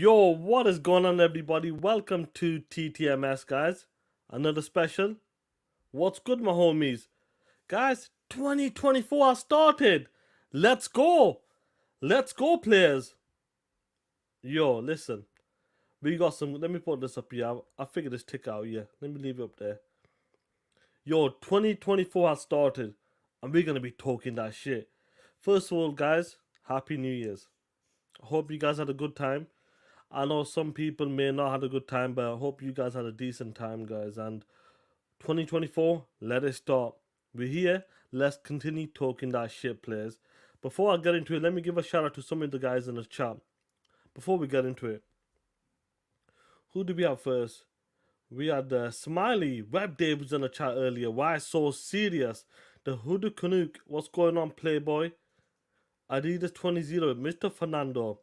Yo, what is going on, everybody? Welcome to TTMS, guys. Another special. What's good, my homies? Guys, 2024 has started. Let's go. Let's go, players. Yo, listen. We got some. Let me put this up here. I figured this tick out here. Let me leave it up there. Yo, 2024 has started. And we're going to be talking that shit. First of all, guys, Happy New Year's. I hope you guys had a good time. I know some people may not have a good time, but I hope you guys had a decent time, guys. And 2024, let it start. We're here. Let's continue talking that shit, players. Before I get into it, let me give a shout out to some of the guys in the chat. Before we get into it, who do we have first? We had Smiley. Web Dave was in the chat earlier. Why so serious? The Hoodoo Canuck. What's going on, Playboy? Adidas 20, Mr. Fernando.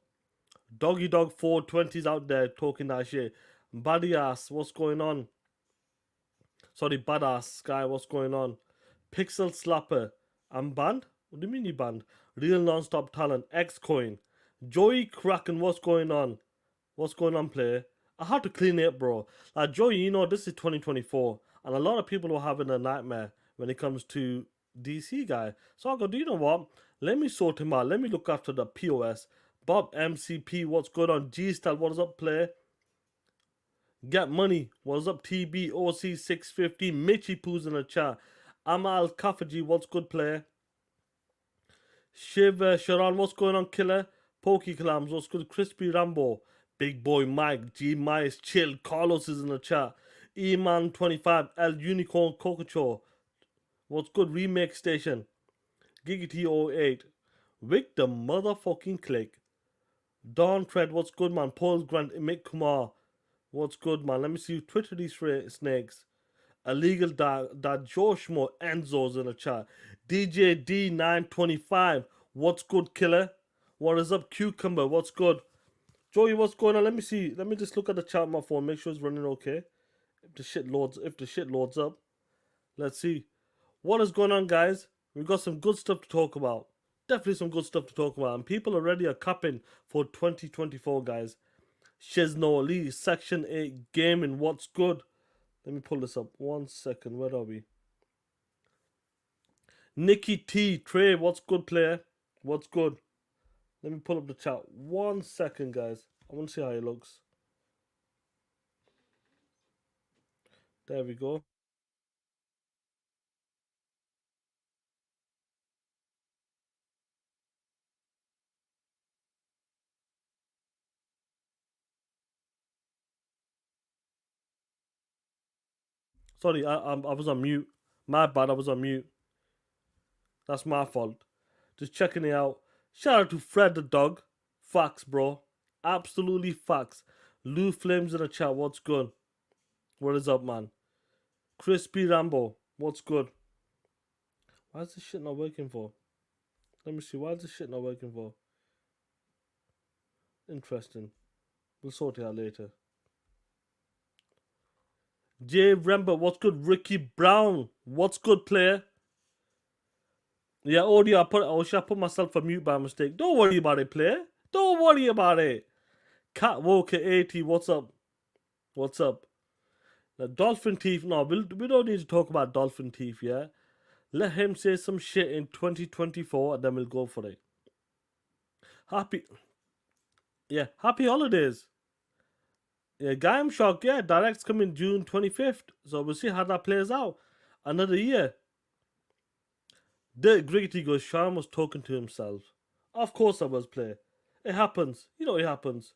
Doggy Dog 420's out there talking that shit. Badass, what's going on? Sorry, Badass Sky, what's going on? Pixel Slapper. I'm banned? What do you mean you banned? Real Non-Stop Talent. Xcoin. Joey Kraken, what's going on? What's going on, player? I had to clean it up, bro. Like, Joey, you know, this is 2024. And a lot of people are having a nightmare when it comes to DC guy. So I go, do you know what? Let me sort him out. Let me look after the POS. Bob MCP, what's going on? G-Style, what is up, player? Get Money, what's up? TB, OC 650, Mitchy Poo's in the chat. Amal Kafaji, what's good, player? Shiv Sharon, what's going on, killer? Pokey Clams, what's good? Crispy Rambo, Big Boy Mike, G Mice, Chill, Carlos is in the chat. E-Man 25, El Unicorn Cococho, what's good? Remake Station, Giggity 08, Wick the motherfucking click. Don Tread, what's good, man? Paul Grant, Mick Kumar, what's good, man? Let me see. Twitter these snakes. Illegal Dad Joshmo Enzo's in the chat. DJ D925, what's good, killer? What is up, Cucumber? What's good? Joey, what's going on? Let me see. Let me just look at the chat on my phone. Make sure it's running okay. If the shit loads up. Let's see. What is going on, guys? We've got some good stuff to talk about. Definitely some good stuff to talk about. And people already are capping for 2024, guys. Shizno Lee, Section 8 Gaming, what's good? Let me pull this up. 1 second. Where are we? Nikki T, Trey, what's good, player? What's good? Let me pull up the chat. 1 second, guys. I want to see how it looks. There we go. Sorry, I was on mute. My bad, I was on mute. That's my fault. Just checking it out. Shout out to Fred the dog. Facts, bro. Absolutely facts. Lou Flames in the chat. What's good? What is up, man? Crispy Rambo. What's good? Why is this shit not working for? Let me see. Why is this shit not working for? Interesting. We'll sort it out later. Jay Rember, what's good? Ricky Brown, what's good, player? Yeah, audio. Should I put myself on mute by mistake? Don't worry about it, player. Don't worry about it. Cat Walker 80, what's up? What's up? The Dolphin Teeth. No, we don't need to talk about Dolphin Teeth, yeah? Let him say some shit in 2024 and then we'll go for it. Happy holidays. Yeah, Game Shock, yeah, Direct's coming June 25th. So we'll see how that plays out. Another year. Dirk Griggity goes, Sean was talking to himself. Of course I was, player. It happens. You know it happens.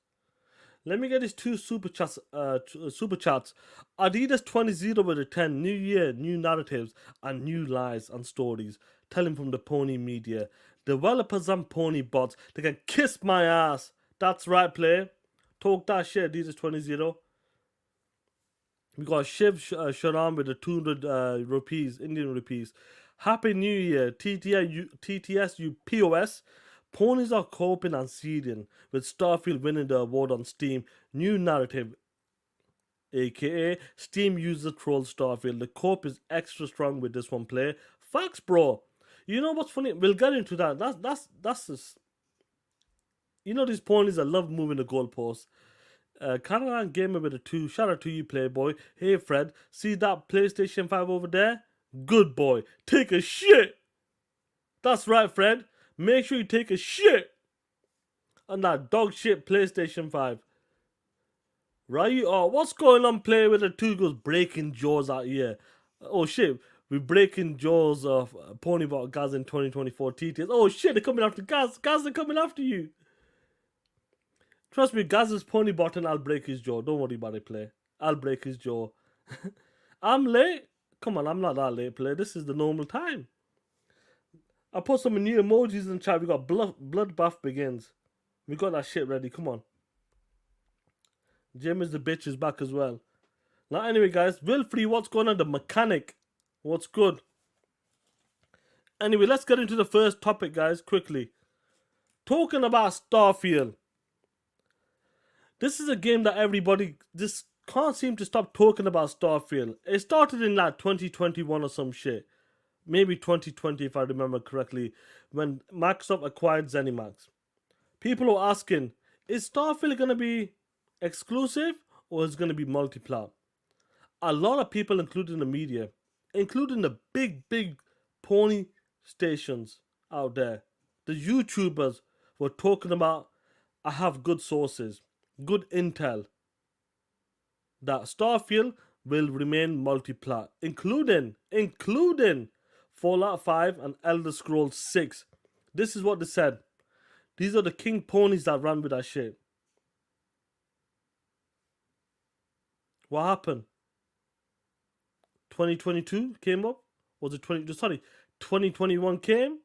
Let me get his two super chats. Adidas 20 with a 10. New year, new narratives, and new lies and stories. Telling from the Pony Media. Developers and Pony bots. They can kiss my ass. That's right, player. Talk that shit, Adidas 20. We got Shiv Sharam with the 200 rupees, Indian rupees. Happy New Year, TTS, POS. Ponies are coping and seeding, with Starfield winning the award on Steam. New narrative, aka Steam user troll Starfield. The cope is extra strong with this one, player. Facts, bro. You know what's funny? We'll get into that. That's just... You know these ponies that love moving the goalposts. Caroline Gamer with a 2. Shout out to you, Playboy. Hey, Fred. See that PlayStation 5 over there? Good boy. Take a shit. That's right, Fred. Make sure you take a shit on that dog shit PlayStation 5. Right? Oh, what's going on, Play with the 2 goes breaking jaws out here. Oh, shit. We're breaking jaws of Ponybot Gaz in 2024 TTS. Oh, shit. They're coming after Gaz. Gaz, they're coming after you. Trust me, Gaz is Ponybot and I'll break his jaw. Don't worry about it, Play. I'll break his jaw. I'm late. Come on, I'm not that late, Play. This is the normal time. I put some new emojis in chat. We got Bloodbath Begins. We got that shit ready. Come on. Jim is the bitch is back as well. Now, anyway, guys. Wilfrey, what's going on? The mechanic. What's good? Anyway, let's get into the first topic, guys, quickly. Talking about Starfield. This is a game that everybody just can't seem to stop talking about Starfield. It started in like 2021 or some shit. Maybe 2020 if I remember correctly, when Microsoft acquired ZeniMax. People are asking, is Starfield going to be exclusive or is it going to be multi-plat? A lot of people, including the media, including the big pony stations out there, the YouTubers were talking about, I have good sources, good intel, that Starfield will remain multi-plat, including Fallout 5 and Elder Scrolls 6. This is what they said. These are the king ponies that ran with that shit. What happened? 2022 came up? Was it 2021 came?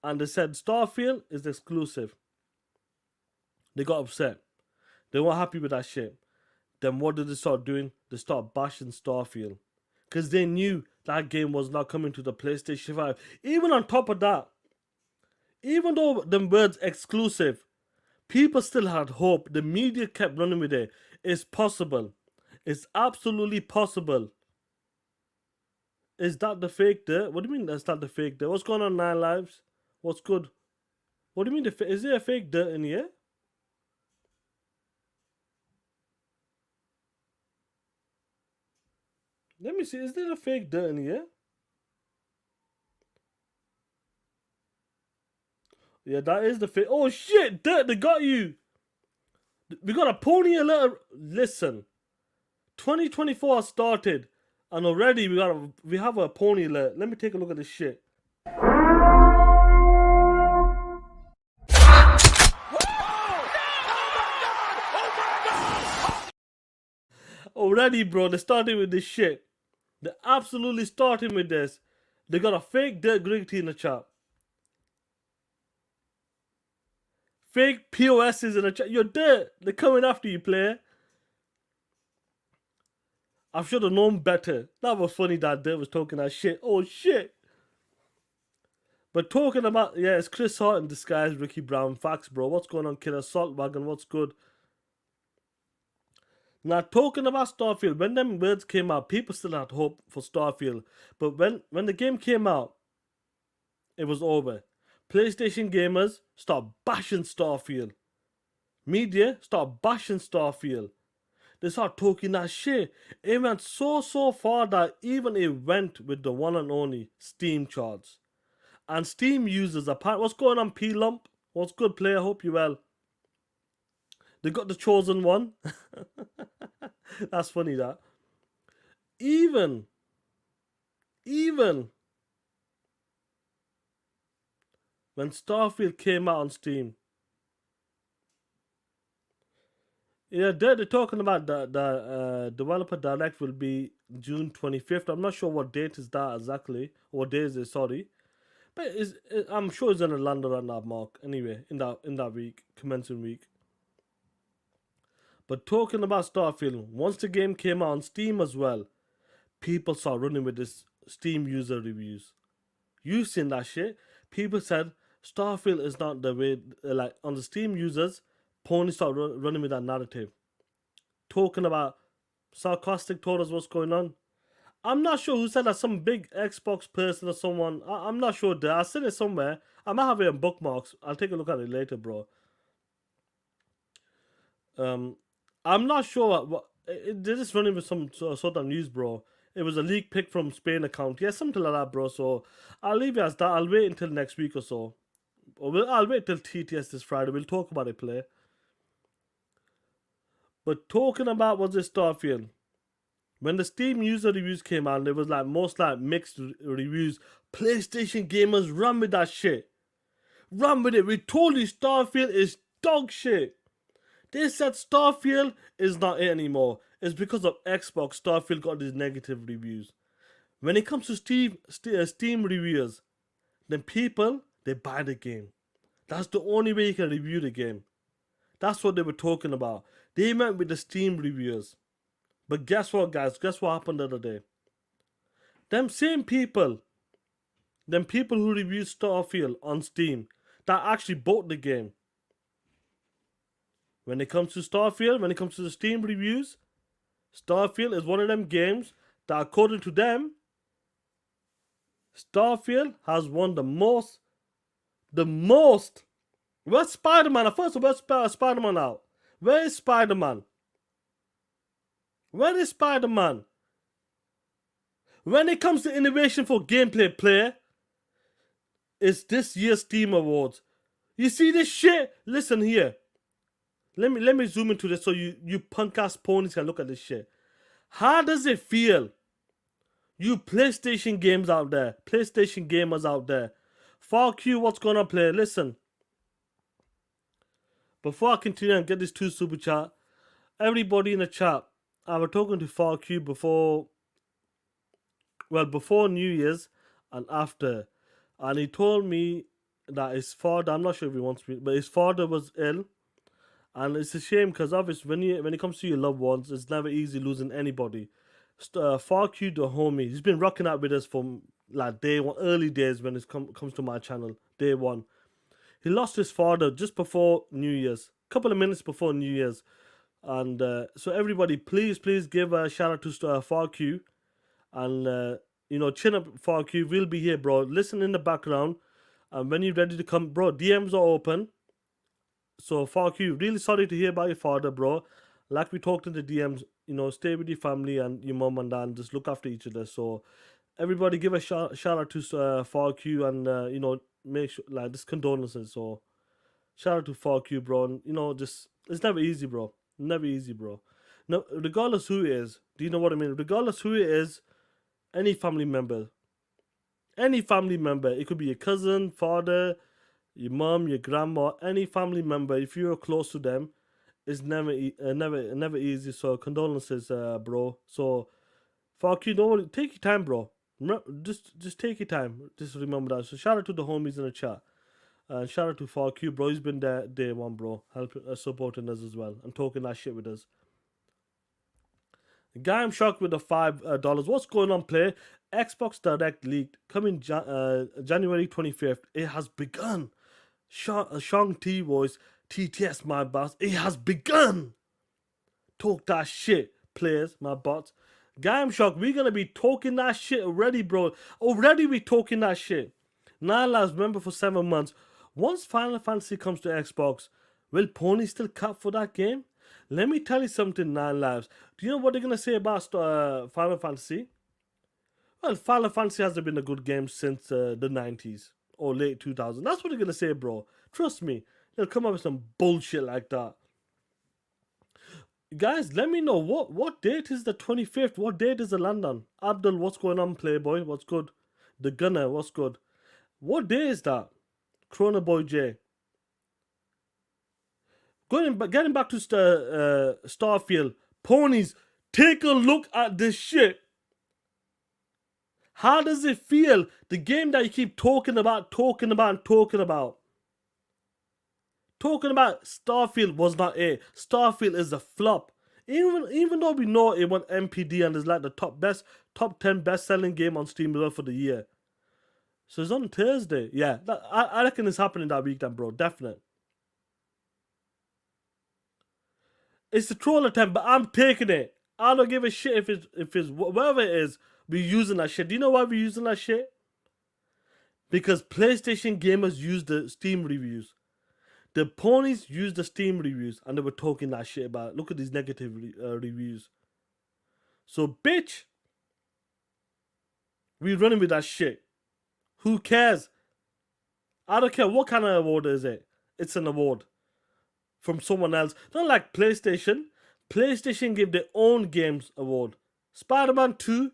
And they said Starfield is exclusive. They got upset. They weren't happy with that shit. Then what did they start doing? They start bashing Starfield. Because they knew that game was not coming to the PlayStation 5. Even on top of that, even though the words exclusive, people still had hope. The media kept running with it. It's possible. It's absolutely possible. Is that the fake dirt? What do you mean that's not the fake dirt? What's going on, 9 Lives? What's good? What do you mean? Is there a fake dirt in here? Let me see. Is there a fake dirt in here? Yeah, that is the fake. Oh shit, dirt, they got you. We got a pony alert. Listen, 2024 started, and already we have a pony alert. Let me take a look at this shit. Already, bro, they started with this shit. They're absolutely starting with this. They got a fake dirt gritty in the chat. Fake POSs in the chat. You're dirt. They're coming after you, player. I should have known better. That was funny that Dirt was talking that shit. Oh, shit. But talking about, yeah, it's Chris Hart in disguise, Ricky Brown. Facts, bro. What's going on, killer? Salt Wagon, what's good? Now, talking about Starfield, when them words came out, people still had hope for Starfield. But when the game came out, it was over. PlayStation gamers start bashing Starfield. Media start bashing Starfield. They start talking that shit. It went so far that even it went with the one and only Steam charts. And Steam users apparently, what's going on, P-Lump? What's good, player? Hope you well. They got the chosen one. That's funny, that. Even when Starfield came out on Steam, yeah, they're talking about the developer direct will be June 25th. I'm not sure what date is that exactly. What day is it? Sorry, but I'm sure it's gonna land around that mark anyway in that week, commencing week. But talking about Starfield, once the game came out on Steam as well, people started running with this Steam user reviews. You seen that shit? People said Starfield is not the way. Like on the Steam users, Pony started running with that narrative, talking about sarcastic told us what's going on. I'm not sure who said that. Some big Xbox person or someone. I'm not sure. I said it somewhere. I might have it in bookmarks. I'll take a look at it later, bro. I'm not sure they're just running with some sort of news, bro. It was a leak pick from Spain account. Yeah, something like that, bro. So I'll leave it as that. I'll wait until next week or so. I'll wait till TTS this Friday. We'll talk about it, play. But talking about was this Starfield. When the Steam user reviews came out, there was like most like mixed reviews. PlayStation gamers run with that shit. Run with it. We told you Starfield is dog shit. They said Starfield is not it anymore. It's because of Xbox Starfield got these negative reviews. When it comes to Steam reviewers, then people, they buy the game. That's the only way you can review the game. That's what they were talking about. They went with the Steam reviewers. But guess what, guys? Guess what happened the other day? Them same people, them people who reviewed Starfield on Steam, that actually bought the game. When it comes to Starfield, when it comes to the Steam reviews, Starfield is one of them games that, according to them, Starfield has won the most. Where's Spider-Man? First of all, where's Spider-Man out? Where is Spider-Man? Where is Spider-Man? When it comes to innovation for gameplay, player, it's this year's Steam Awards. You see this shit? Listen here. Let me zoom into this so you punk ass ponies can look at this shit. How does it feel? You PlayStation games out there, PlayStation gamers out there. Fuck you, what's going on, player? Listen. Before I continue and get this 2 super chat, everybody in the chat, I was talking to Fuck you before New Year's and after. And he told me that his father, I'm not sure if he wants me, but his father was ill. And it's a shame because obviously when it comes to your loved ones, it's never easy losing anybody. Fuck you, the homie. He's been rocking out with us from like day one, early days when it comes to my channel, day one. He lost his father just before New Year's, couple of minutes before New Year's. And so everybody, please give a shout out to Fuck you. And, chin up Fuck you. We'll be here, bro. Listen in the background. And when you're ready to come, bro, DMs are open. So fuck you. Really sorry to hear about your father, bro. Like we talked in the DMs, stay with your family and your mom and dad and just look after each other. So everybody give a shout out to fuck you and make sure like just condolences. So shout out to fuck you, bro. And just it's never easy, bro. Never easy, bro. No, regardless who it is, do you know what I mean? Regardless who it is, any family member, it could be your cousin, father, your mom, your grandma, any family member, if you're close to them, it's never easy. So condolences, bro. So fuck you, don't worry. Take your time, bro. Just take your time. Just remember that. So shout out to the homies in the chat. And shout out to fuck you, bro. He's been there day one, bro. Helping supporting us as well and talking that shit with us. Guy, I'm shocked with the $5. What's going on, play? Xbox Direct leaked coming January 25th. It has begun. Shang T voice, TTS, my boss. It has begun. Talk that shit, players, my bots. Guy, I'm shocked. We're gonna be talking that shit already, bro. Already we talking that shit. 9 Lives, remember for 7 months. Once Final Fantasy comes to Xbox, will Pony still cut for that game? Let me tell you something, 9 Lives. Do you know what they're gonna say about Final Fantasy? Well, Final Fantasy hasn't been a good game since the 90s or late 2000s. That's what they're gonna say, bro. Trust me. They'll come up with some bullshit like that. Guys, let me know what date is the 25th? What date is the land on? Abdul, what's going on, Playboy? What's good? The Gunner, what's good? What day is that? Chrono Boy J. Getting back to Starfield. Ponies, take a look at this shit. How does it feel? The game that you keep talking about. Talking about Starfield was not it. Starfield is a flop. Even though we know it won MPD and is like the top 10 best-selling game on Steam for the year. So it's on Thursday. Yeah, I reckon it's happening that week then, bro. Definite. It's a troll attempt, but I'm taking it. I don't give a shit if it's whatever it is. We're using that shit. Do you know why we're using that shit? Because PlayStation gamers use the Steam reviews. The ponies used the Steam reviews and they were talking that shit about. Look at these negative reviews. So, bitch, we running with that shit. Who cares? I don't care what kind of award is it. It's an award from someone else. Not like PlayStation. PlayStation gave their own games award. Spider-Man 2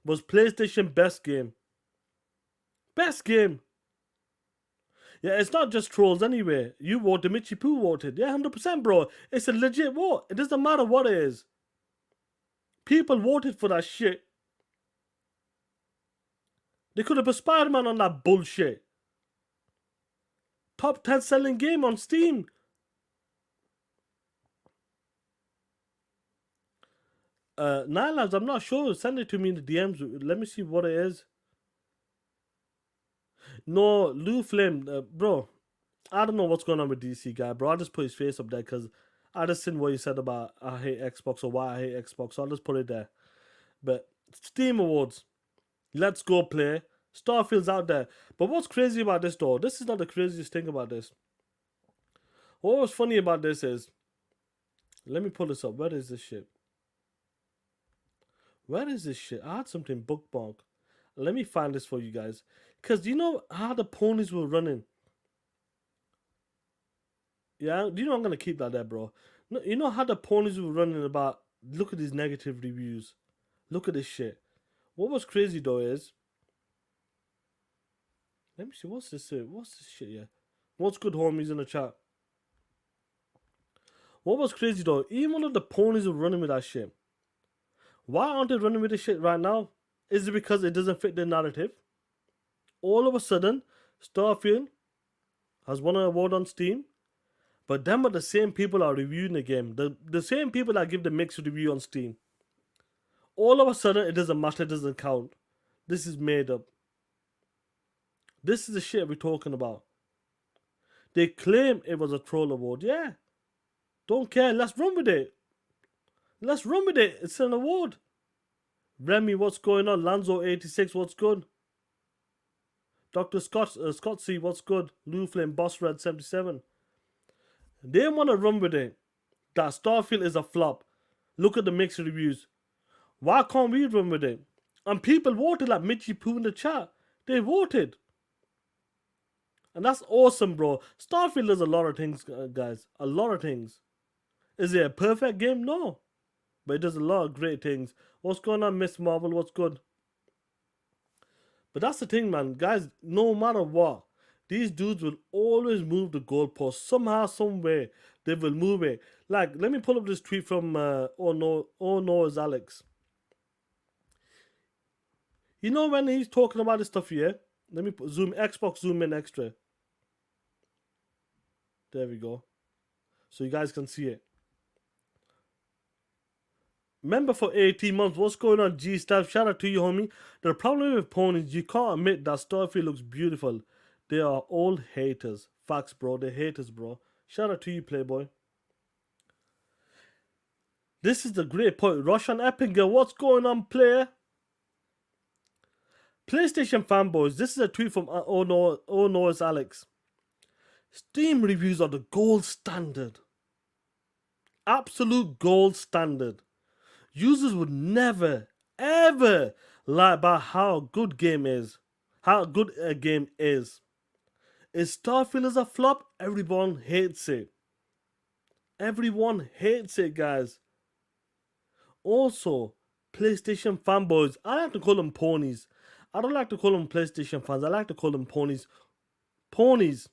was PlayStation best game. Best game. Yeah, it's not just trolls anyway. You voted, Michi Poo voted. Yeah, 100%, bro. It's a legit vote. It doesn't matter what it is. People voted for that shit. They could have put Spider-Man on that bullshit. Top 10 selling game on Steam. Nine Labs, I'm not sure. Send it to me in the DMs. Let me see what it is. No, Lou Flame, bro. I don't know what's going on with DC guy, bro. I just put his face up there because I just seen what he said about I hate Xbox or why I hate Xbox. So I'll just put it there. But Steam Awards. Let's go play. Starfield's out there. But what's crazy about this though? This is not the craziest thing about this. What was funny about this is, let me pull this up. Where is this shit? Where is this shit? I had something bookmarked. Let me find this for you guys. Because you know how the ponies were running? Yeah, do you know I'm going to keep that there, bro? No, you know how the ponies were running about, look at these negative reviews. Look at this shit. What was crazy though is, let me see, what's this shit? What's this shit here? What's good, homies, in the chat? What was crazy though, even when the ponies were running with that shit, why aren't they running with this shit right now? Is it because it doesn't fit their narrative? All of a sudden, Starfield has won an award on Steam, but them are the same people are reviewing the game. The same people that give the mixed review on Steam. All of a sudden, it doesn't matter, it doesn't count. This is made up. This is the shit we're talking about. They claim it was a troll award. Yeah. Don't care. Let's run with it. Let's run with it. It's an award. Remy, what's going on? Lanzo86, what's good? Dr. Scott C, what's good? Lou Flame, Boss Red 77. They want to run with it. That Starfield is a flop. Look at the mixed reviews. Why can't we run with it? And people voted like Michi Poo in the chat. They voted. And that's awesome, bro. Starfield does a lot of things, guys. A lot of things. Is it a perfect game? No. But it does a lot of great things. What's going on, Miss Marvel? What's good? But that's the thing, man. Guys, no matter what, these dudes will always move the goalpost. Somehow, some way, they will move it. Like, let me pull up this tweet from Oh No, it's Alex. You know when he's talking about this stuff here? Let me zoom in extra. There we go. So you guys can see it. Member for 18 months. What's going on, G-Staff? Shout out to you, homie. The problem with ponies, you can't admit that Starfield looks beautiful. They are all haters. Facts, bro. They're haters, bro. Shout out to you, Playboy. This is the great point. Roshan Eppinger, what's going on, player? PlayStation Fanboys. This is a tweet from Oh No, it's Alex. Steam reviews are the gold standard. Absolute gold standard. Users would never, ever lie about how good game is. How good a game is. Is Starfield as a flop? Everyone hates it. Everyone hates it, guys. Also, PlayStation Fanboys. I like to call them ponies. I don't like to call them PlayStation fans. I like to call them ponies. Ponies.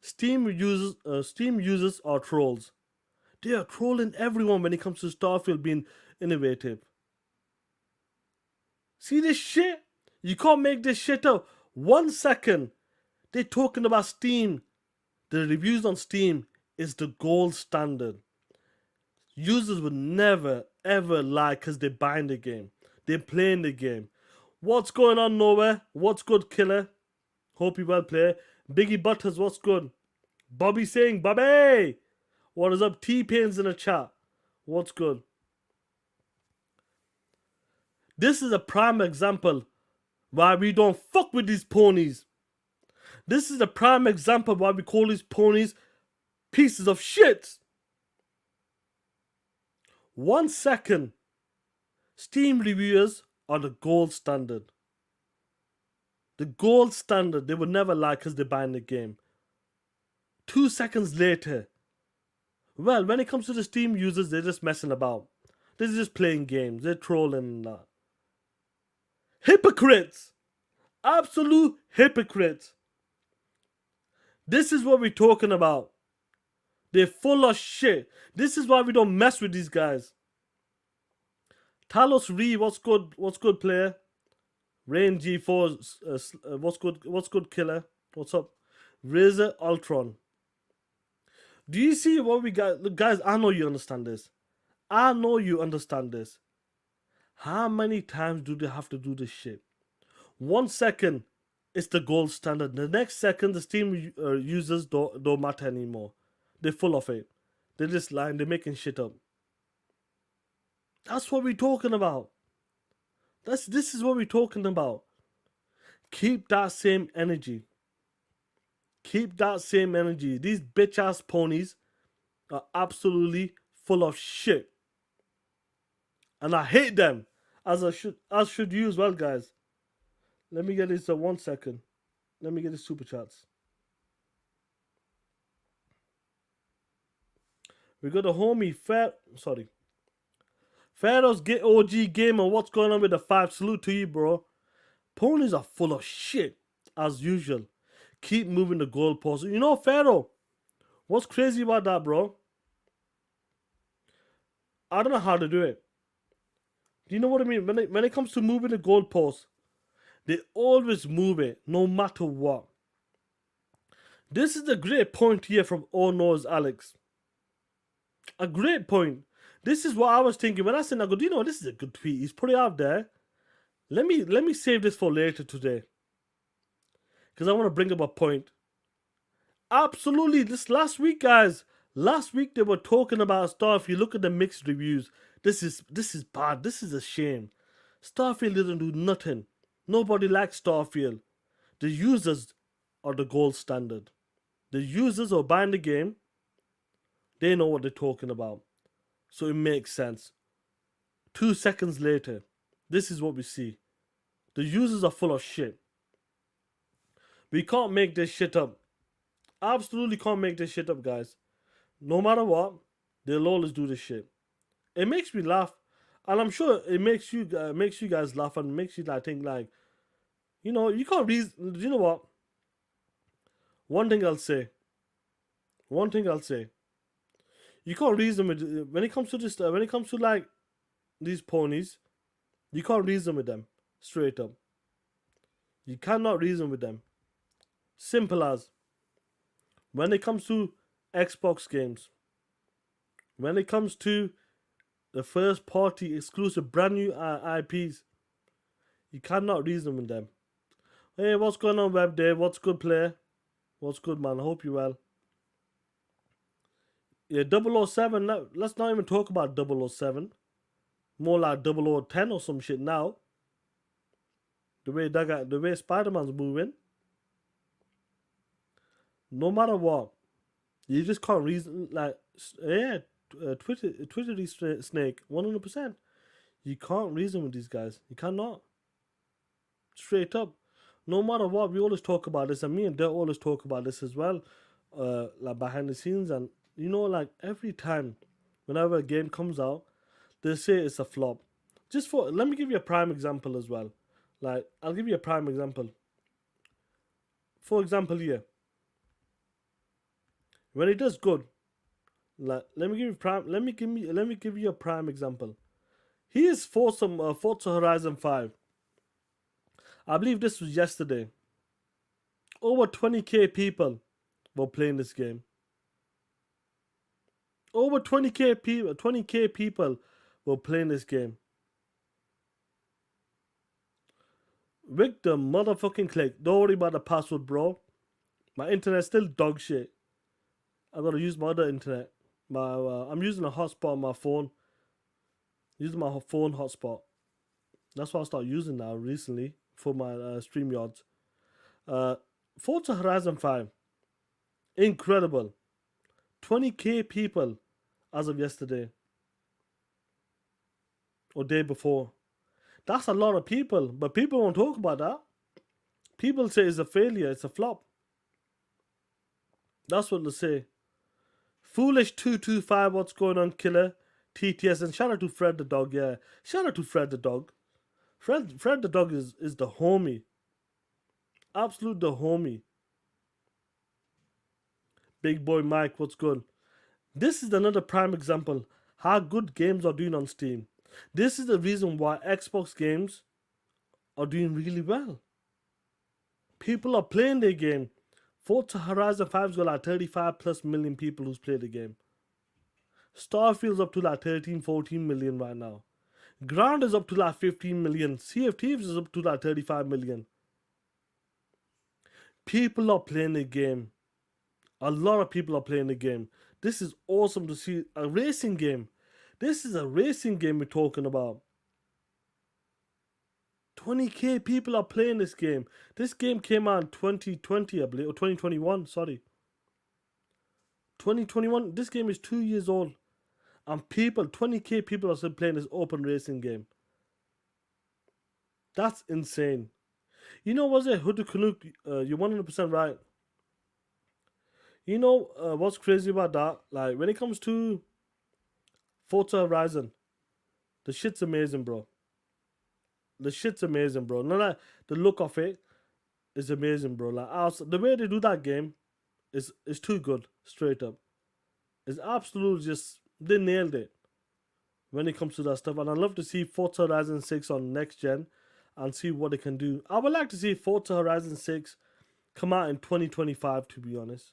Steam users are trolls. They are trolling everyone when it comes to Starfield being innovative. See this shit? You can't make this shit up. 1 second. They're talking about Steam. The reviews on Steam is the gold standard. Users would never, ever lie because they're buying the game. They're playing the game. What's going on, Nowhere? What's good, Killer? Hope you well play. Biggie Butters, what's good? Bobby saying, Bobby! What is up? T-Pain's in the chat. What's good? This is a prime example why we don't fuck with these ponies. This is a prime example why we call these ponies pieces of shit. 1 second. Steam reviewers are the gold standard. The gold standard. They would never lie because they're buying the game. 2 seconds later. Well, when it comes to the Steam users, they're just messing about. They're just playing games. They're trolling and that. Hypocrites! Absolute hypocrites. This is what we're talking about. They're full of shit. This is why we don't mess with these guys. Talos Ree, what's good? What's good, player? Rain G4, what's good? What's good, killer? What's up? Razor Ultron. Do you see what we got? Look, guys, I know you understand this. I know you understand this. How many times do they have to do this shit? 1 second, it's the gold standard. The next second, the Steam users don't matter anymore. They're full of it. They're just lying. They're making shit up. That's what we're talking about. This is what we're talking about. Keep that same energy. Keep that same energy. These bitch ass ponies are absolutely full of shit. And I hate them. As should you as well, guys. Let me get this 1 second. Let me get the super chats. We got a homie Pharaoh's get OG Gamer. What's going on with the 5? Salute to you, bro. Ponies are full of shit, as usual. Keep moving the goalposts. You know, Pharaoh, what's crazy about that, bro? I don't know how to do it. Do you know what I mean? When it comes to moving the goalposts, they always move it, no matter what. This is a great point here from Oh Knows Alex. A great point. This is what I was thinking when I said, I go, do you know, this is a good tweet. He's put it out there. Let me save this for later today. Because I want to bring up a point. Absolutely. This last week, guys. Last week they were talking about Starfield. Look at the mixed reviews. This is bad. This is a shame. Starfield didn't do nothing. Nobody likes Starfield. The users are the gold standard. The users are buying the game. They know what they're talking about. So it makes sense. 2 seconds later, this is what we see. The users are full of shit. We can't make this shit up. Absolutely can't make this shit up, guys. No matter what, they'll always do this shit. It makes me laugh. And I'm sure it makes you guys laugh and makes you like think like, you know, you can't reason. You know what? One thing I'll say. You can't reason with when it comes to this. When it comes to like these ponies, you can't reason with them straight up. You cannot reason with them. Simple as. When it comes to Xbox games, when it comes to the first party exclusive brand new IPs, you cannot reason with them. Hey, what's going on, Web Dave? What's good, player? What's good, man? I hope you're well. Yeah, 007. Let's not even talk about 007. More like 0010 or some shit now. The way Spider-Man's moving. No matter what, you just can't reason like Twitter snake 100%. You can't reason with these guys. You cannot. Straight up. No matter what, we always talk about this, and me and Dirt always talk about this as well, like behind the scenes. And you know, like every time, whenever a game comes out, they say it's a flop. Let me give you a prime example as well. Like I'll give you a prime example. For example, here, when it does good, like let me give you a prime example. Here's Forza Horizon 5. I believe this was yesterday. Over 20k people were playing this game. Over 20k people were playing this game. Victor motherfucking click. Don't worry about the password, bro. My internet's still dog shit. I gotta use my other internet. I'm using a hotspot on my phone. Using my phone hotspot. That's what I started using now recently for my StreamYards. Forza Horizon 5. Incredible. 20k people as of yesterday or day before. That's a lot of people, but people won't talk about that. People say it's a failure, it's a flop. That's what they say. Foolish 225, what's going on, killer? TTS, and shout out to Fred the dog, yeah. Shout out to Fred the dog. Fred the dog is the homie. Absolute the homie. Big boy Mike, what's good? This is another prime example how good games are doing on Steam. This is the reason why Xbox games are doing really well. People are playing their game. Forza Horizon 5's got like 35 plus million people who's played the game. Starfield's up to like 13, 14 million right now. Ground is up to like 15 million. Sea of Thieves is up to like 35 million. People are playing the game. A lot of people are playing the game. This is awesome to see. A racing game. This is a racing game we're talking about. 20k people are playing this game. This game came out in 2020, I believe, or 2021, sorry. 2021, this game is 2 years old. And 20k people are still playing this open racing game. That's insane. You know, was it Hudu Canuck? You're 100% right. You know what's crazy about that? Like, when it comes to Forza Horizon, the shit's amazing, bro. The shit's amazing, bro. None of the look of it is amazing, bro. Like, the way they do that game is too good, straight up. It's absolutely just, they nailed it when it comes to that stuff. And I'd love to see Forza Horizon 6 on next gen and see what they can do. I would like to see Forza Horizon 6 come out in 2025, to be honest.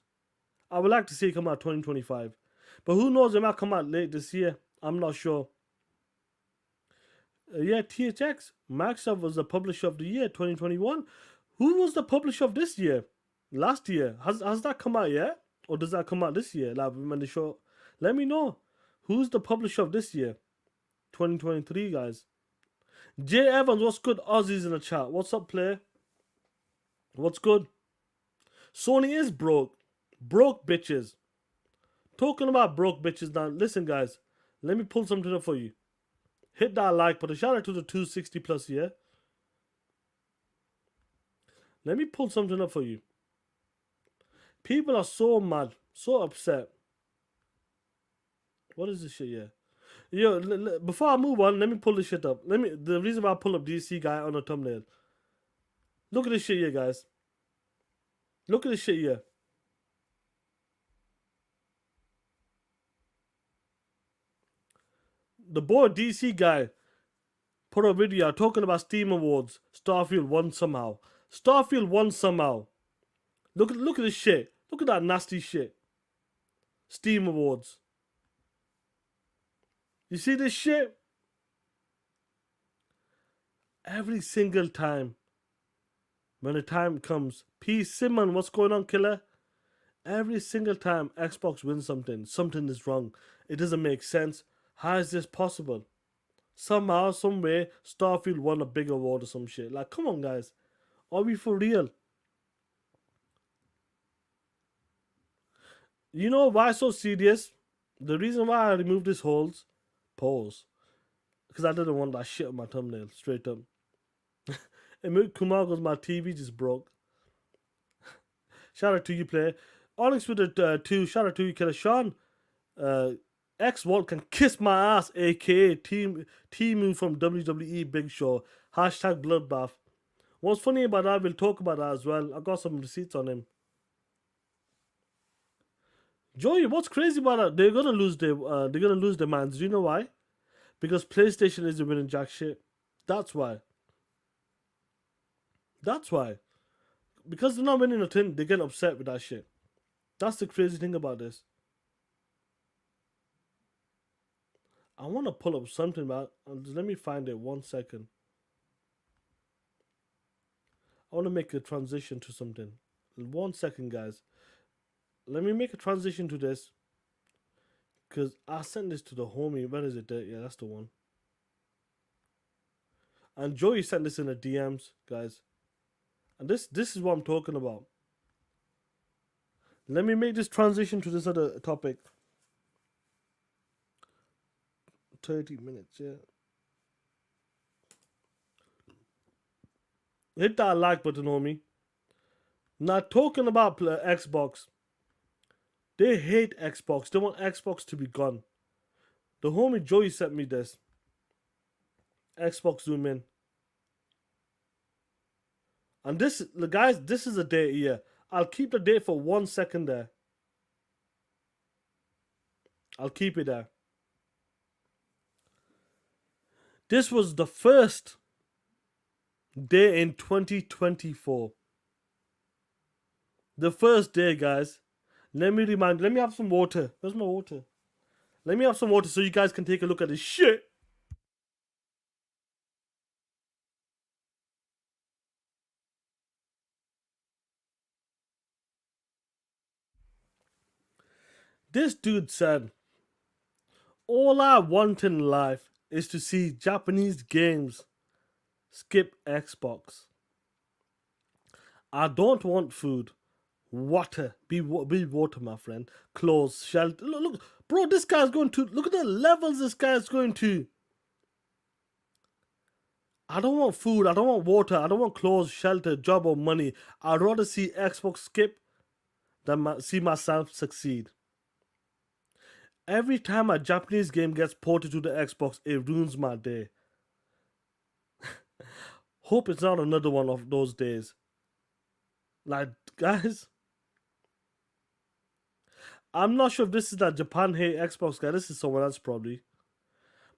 I would like to see it come out 2025. But who knows, it might come out late this year. I'm not sure. Yeah, THX. Microsoft was the publisher of the year, 2021. Who was the publisher of this year? Last year. Has that come out yet? Or does that come out this year? Like, when they show... Let me know. Who's the publisher of this year? 2023, guys. Jay Evans, what's good? Aussies in the chat. What's up, player? What's good? Sony is broke. Broke bitches. Talking about broke bitches now. Listen, guys. Let me pull something up for you. Hit that like button. Shout out to the 260 plus here. Let me pull something up for you. People are so mad. So upset. What is this shit here? Yo, before I move on, let me pull this shit up. The reason why I pull up DC guy on the thumbnail. Look at this shit here, guys. Look at this shit here. The boy DC guy put a video talking about Steam Awards. Starfield won somehow. Starfield won somehow. Look at this shit. Look at that nasty shit. Steam Awards. You see this shit? Every single time. When the time comes. P. Simon, what's going on, killer? Every single time Xbox wins something, something is wrong. It doesn't make sense. How is this possible? Somehow, some way, Starfield won a big award or some shit. Like, come on, guys. Are we for real? You know why so serious? The reason why I removed this holds, pause, because I didn't want that shit on my thumbnail, straight up. And Kumar goes, my TV just broke. Shout out to you, player. Onyx with the 2, shout out to you, killer. Sean, X-Walt can kiss my ass, aka Timu from WWE Big Show. Hashtag bloodbath. What's funny about that, we'll talk about that as well. I got some receipts on him. Joey, what's crazy about that? They're gonna lose their minds. Do you know why? Because PlayStation isn't winning jack shit. That's why. That's why. Because they're not winning a tin, they get upset with that shit. That's the crazy thing about this. I want to pull up something about. Let me find it 1 second. I want to make a transition to something. 1 second, guys. Let me make a transition to this. Because I sent this to the homie. Where is it? Yeah, that's the one. And Joey sent this in the DMs, guys. And this is what I'm talking about. Let me make this transition to this other topic. 30 minutes, yeah. Hit that like button, homie. Now, talking about Xbox, they hate Xbox. They want Xbox to be gone. The homie Joey sent me this. Xbox zoom in. And this, the guys, this is a date here. I'll keep the date for 1 second there. I'll keep it there. This was the first day in 2024. The first day, guys. Let me have some water. Where's my water? Let me have some water so you guys can take a look at this shit. This dude said, all I want in life is to see Japanese games skip Xbox. I don't want food. Water. Be water, my friend. Clothes, shelter. Look, bro, this guy's going to... Look at the levels this guy's going to. I don't want food. I don't want water. I don't want clothes, shelter, job, or money. I'd rather see Xbox skip than see myself succeed. Every time a Japanese game gets ported to the Xbox, it ruins my day. Hope it's not another one of those days. Like, guys, I'm not sure if this is that Japan hate Xbox guy. This is someone else probably.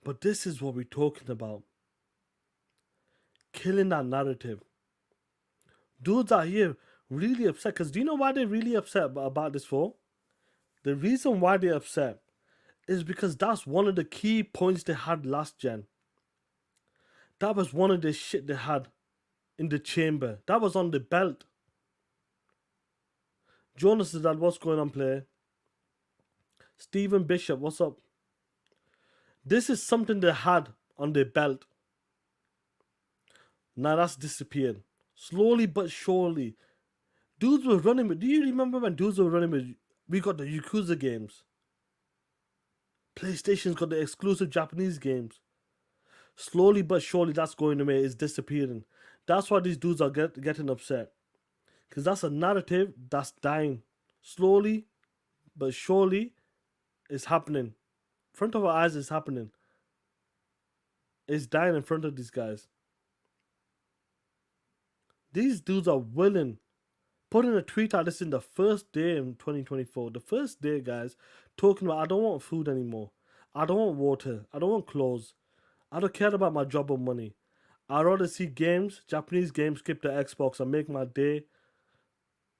But this is what we're talking about. Killing that narrative. Dudes are here really upset. Because do you know why they're really upset about this for? The reason why they're upset is because that's one of the key points they had last gen. That was one of the shit they had in the chamber. That was on the belt. Jonas is that what's going on, player? Stephen Bishop, what's up? This is something they had on their belt. Now that's disappeared. Slowly but surely. Dudes were running with... Do you remember when dudes were running with... We got the Yakuza games. PlayStation's got the exclusive Japanese games. Slowly but surely that's going away. It's disappearing. That's why these dudes are getting upset. Because that's a narrative that's dying. Slowly but surely it's happening. In front of our eyes it's happening. It's dying in front of these guys. These dudes are willing. Putting a tweet out this in the first day in 2024. The first day, guys, talking about I don't want food anymore. I don't want water. I don't want clothes. I don't care about my job or money. I'd rather see games, Japanese games, skip the Xbox and make my day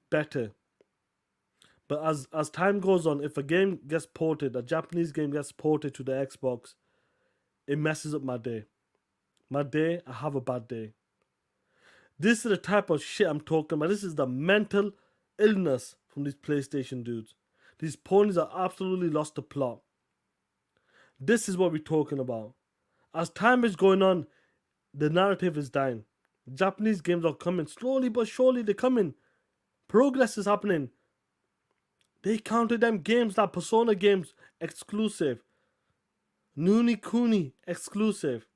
better. But as time goes on, if a game gets ported, a Japanese game gets ported to the Xbox, it messes up my day. My day, I have a bad day. This is the type of shit I'm talking about. This is the mental illness from these PlayStation dudes. These ponies are absolutely lost the plot. This is what we're talking about. As time is going on, the narrative is dying. Japanese games are coming. Slowly but surely they're coming. Progress is happening. They counted them games like Persona games exclusive. Nuni Kuni exclusive.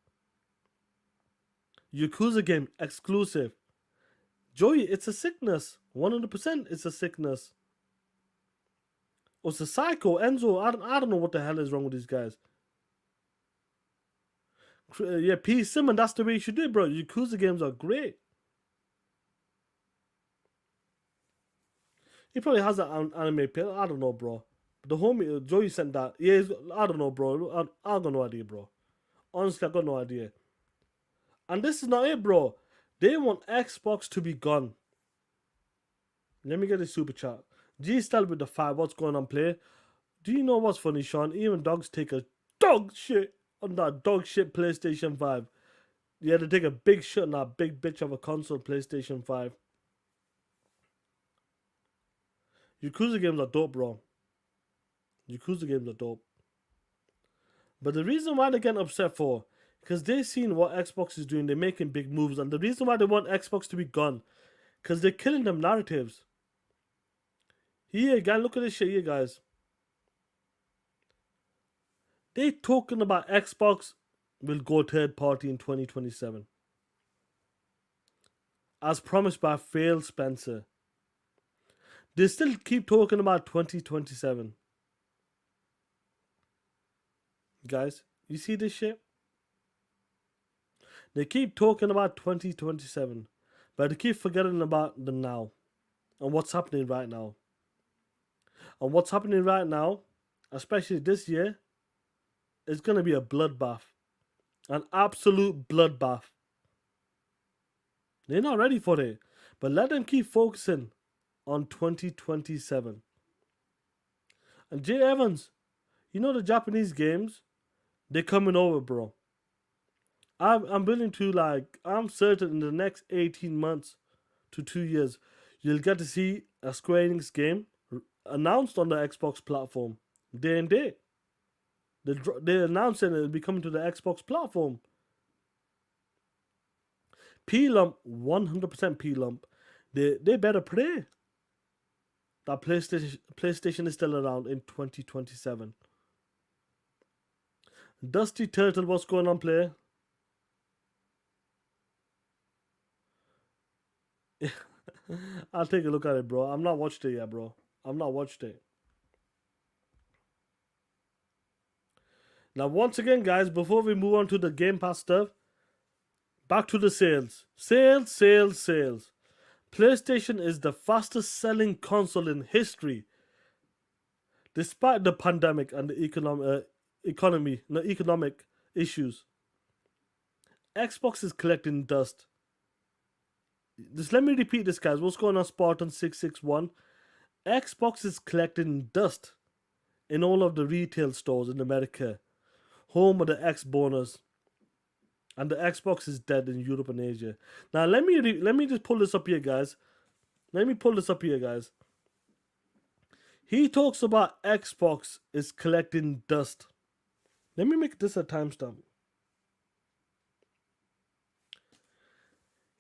Yakuza game exclusive. Joey, it's a sickness. 100% it's a sickness. Or it's a psycho. Enzo, I don't know what the hell is wrong with these guys. Yeah, P. Simon, that's the way you should do it, bro. Yakuza games are great. He probably has an anime page. I don't know, bro. The homie, Joey sent that. Yeah, I don't know, bro. I got no idea, bro. Honestly, I got no idea. And this is not it, bro. They want Xbox to be gone. Let me get a super chat. G-Style with the 5. What's going on, play? Do you know what's funny, Sean? Even dogs take a dog shit on that dog shit PlayStation 5. Yeah, they take a big shit on that big bitch of a console PlayStation 5. Yakuza games are dope, bro. Yakuza games are dope. But the reason why they're getting upset for, because they've seen what Xbox is doing, they're making big moves, and the reason why they want Xbox to be gone, because they're killing them narratives. Here, guys, look at this shit here, guys. They talking about Xbox will go third party in 2027. As promised by Phil Spencer. They still keep talking about 2027. Guys, you see this shit? They keep talking about 2027, but they keep forgetting about the now and what's happening right now. And what's happening right now, especially this year, is going to be a bloodbath. An absolute bloodbath. They're not ready for it, but let them keep focusing on 2027. And Jay Evans, you know the Japanese games, they're coming over, bro. I'm willing to, I'm certain in the next 18 months to 2 years, you'll get to see a Square Enix game announced on the Xbox platform day and day. They're announcing it'll be coming to the Xbox platform. P-Lump, 100% P-Lump. They better pray that PlayStation is still around in 2027. Dusty Turtle, what's going on, player? I'll take a look at it, bro. I'm not watched it yet, bro. I'm not watched it. Now, once again, guys, before we move on to the Game Pass stuff, back to the sales. Sales. PlayStation is the fastest selling console in history. Despite the pandemic and the economic issues. Xbox is collecting dust. Just let me repeat this, guys. What's going on, Spartan661? Xbox is collecting dust in all of the retail stores in America. Home of the X-boners. And the Xbox is dead in Europe and Asia. Now, let me just pull this up here, guys. He talks about Xbox is collecting dust. Let me make this a timestamp.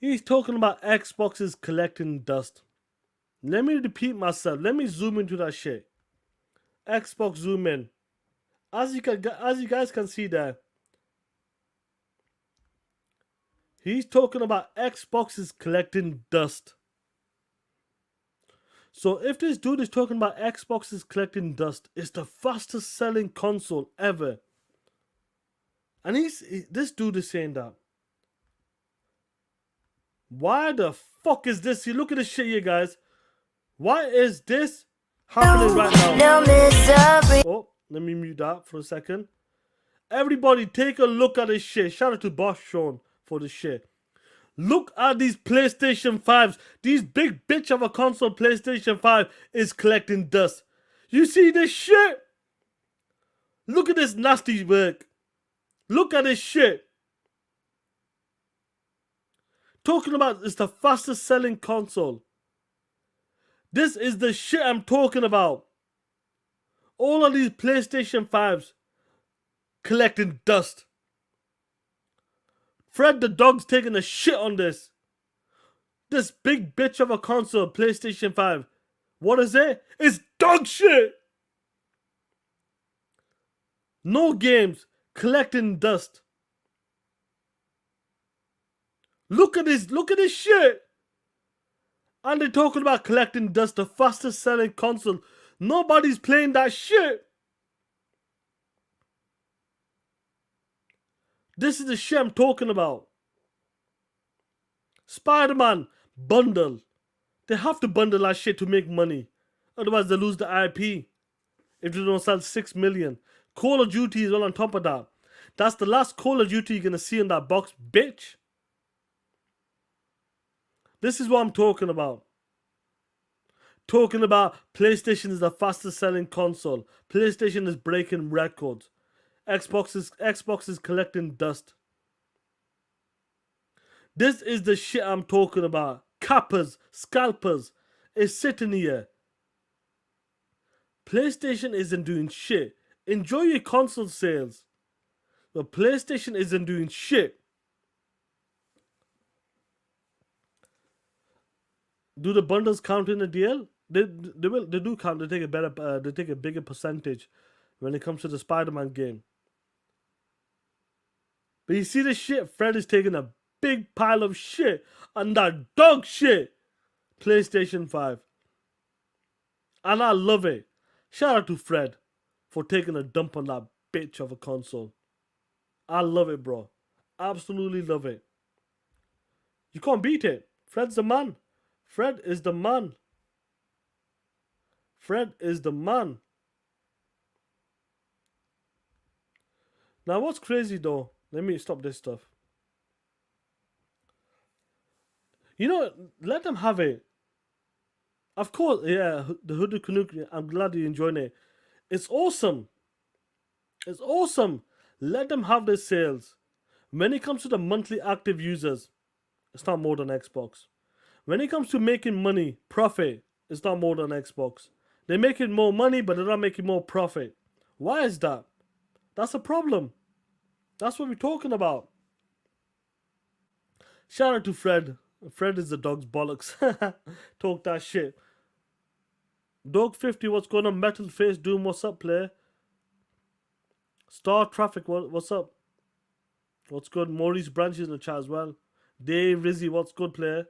He's talking about Xbox is collecting dust. Let me repeat myself. Let me zoom into that shit. Xbox zoom in. As you guys can see there, he's talking about Xbox is collecting dust. So if this dude is talking about Xbox is collecting dust, it's the fastest selling console ever. And this dude is saying that. Why the fuck is this? You look at this shit here, guys. Why is this happening right now? Oh, let me mute that for a second. Everybody take a look at this shit. Shout out to Boss Sean for this shit. Look at these PlayStation 5s. These big bitch of a console PlayStation 5 is collecting dust. You see this shit? Look at this nasty work. Look at this shit. Talking about it's the fastest selling console. This is the shit I'm talking about. All of these PlayStation 5s collecting dust. Fred the dog's taking a shit on this. This big bitch of a console, PlayStation 5. What is it? It's dog shit. No games, collecting dust. Look at this shit. And they're talking about collecting dust, the fastest selling console. Nobody's playing that shit. This is the shit I'm talking about. Spider-Man bundle. They have to bundle that shit to make money. Otherwise they lose the IP. If they don't sell 6 million. Call of Duty is all on top of that. That's the last Call of Duty you're going to see in that box, bitch. This is what I'm talking about. Talking about PlayStation is the fastest selling console. PlayStation is breaking records. Xbox is collecting dust. This is the shit I'm talking about. Cappers, scalpers is sitting here. PlayStation isn't doing shit. Enjoy your console sales. But PlayStation isn't doing shit. Do the bundles count in a deal? They do count. They take a better they take a bigger percentage when it comes to the Spider-Man game. But you see the shit, Fred is taking a big pile of shit on that dog shit PlayStation 5. And I love it. Shout out to Fred for taking a dump on that bitch of a console. I love it, bro. Absolutely love it. You can't beat it. Fred's the man. Fred is the man. Fred is the man. Now, what's crazy though? Let me stop this stuff. You know, let them have it. Of course, yeah, the Hoodoo Canuck, I'm glad you're enjoying it. It's awesome. It's awesome. Let them have their sales. When it comes to the monthly active users, it's not more than Xbox. When it comes to making money, profit, it's not more than Xbox. They're making more money, but they're not making more profit. Why is that? That's a problem. That's what we're talking about. Shout out to Fred. Fred is the dog's bollocks. Talk that shit. Dog 50, what's going on? Metal Face Doom, what's up, player? Star Traffic, what's up? What's good? Maurice Branch is in the chat as well. Dave Rizzy, what's good, player?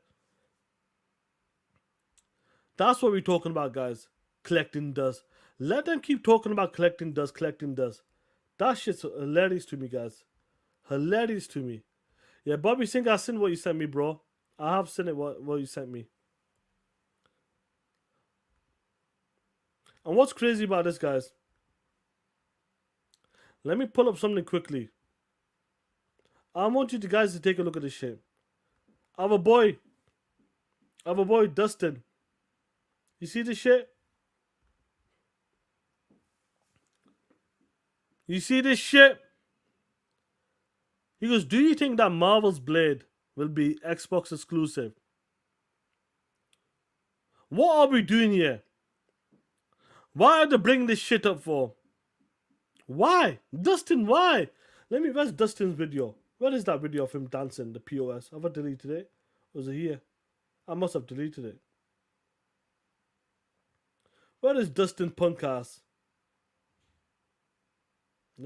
That's what we're talking about, guys. Collecting dust. Let them keep talking about collecting dust, collecting dust. That shit's hilarious to me, guys. Hilarious to me. Yeah, Bobby Singh, I've seen what you sent me, bro. I have seen it, what you sent me. And what's crazy about this, guys? Let me pull up something quickly. I want you guys to take a look at this shit. I have a boy, Dustin. You see this shit? You see this shit? He goes, do you think that Marvel's Blade will be Xbox exclusive? What are we doing here? Why are they bringing this shit up for? Why? Dustin, why? Where's Dustin's video? Where is that video of him dancing, the POS? Have I deleted it? Or was it here? I must have deleted it. Where is Dustin punk ass?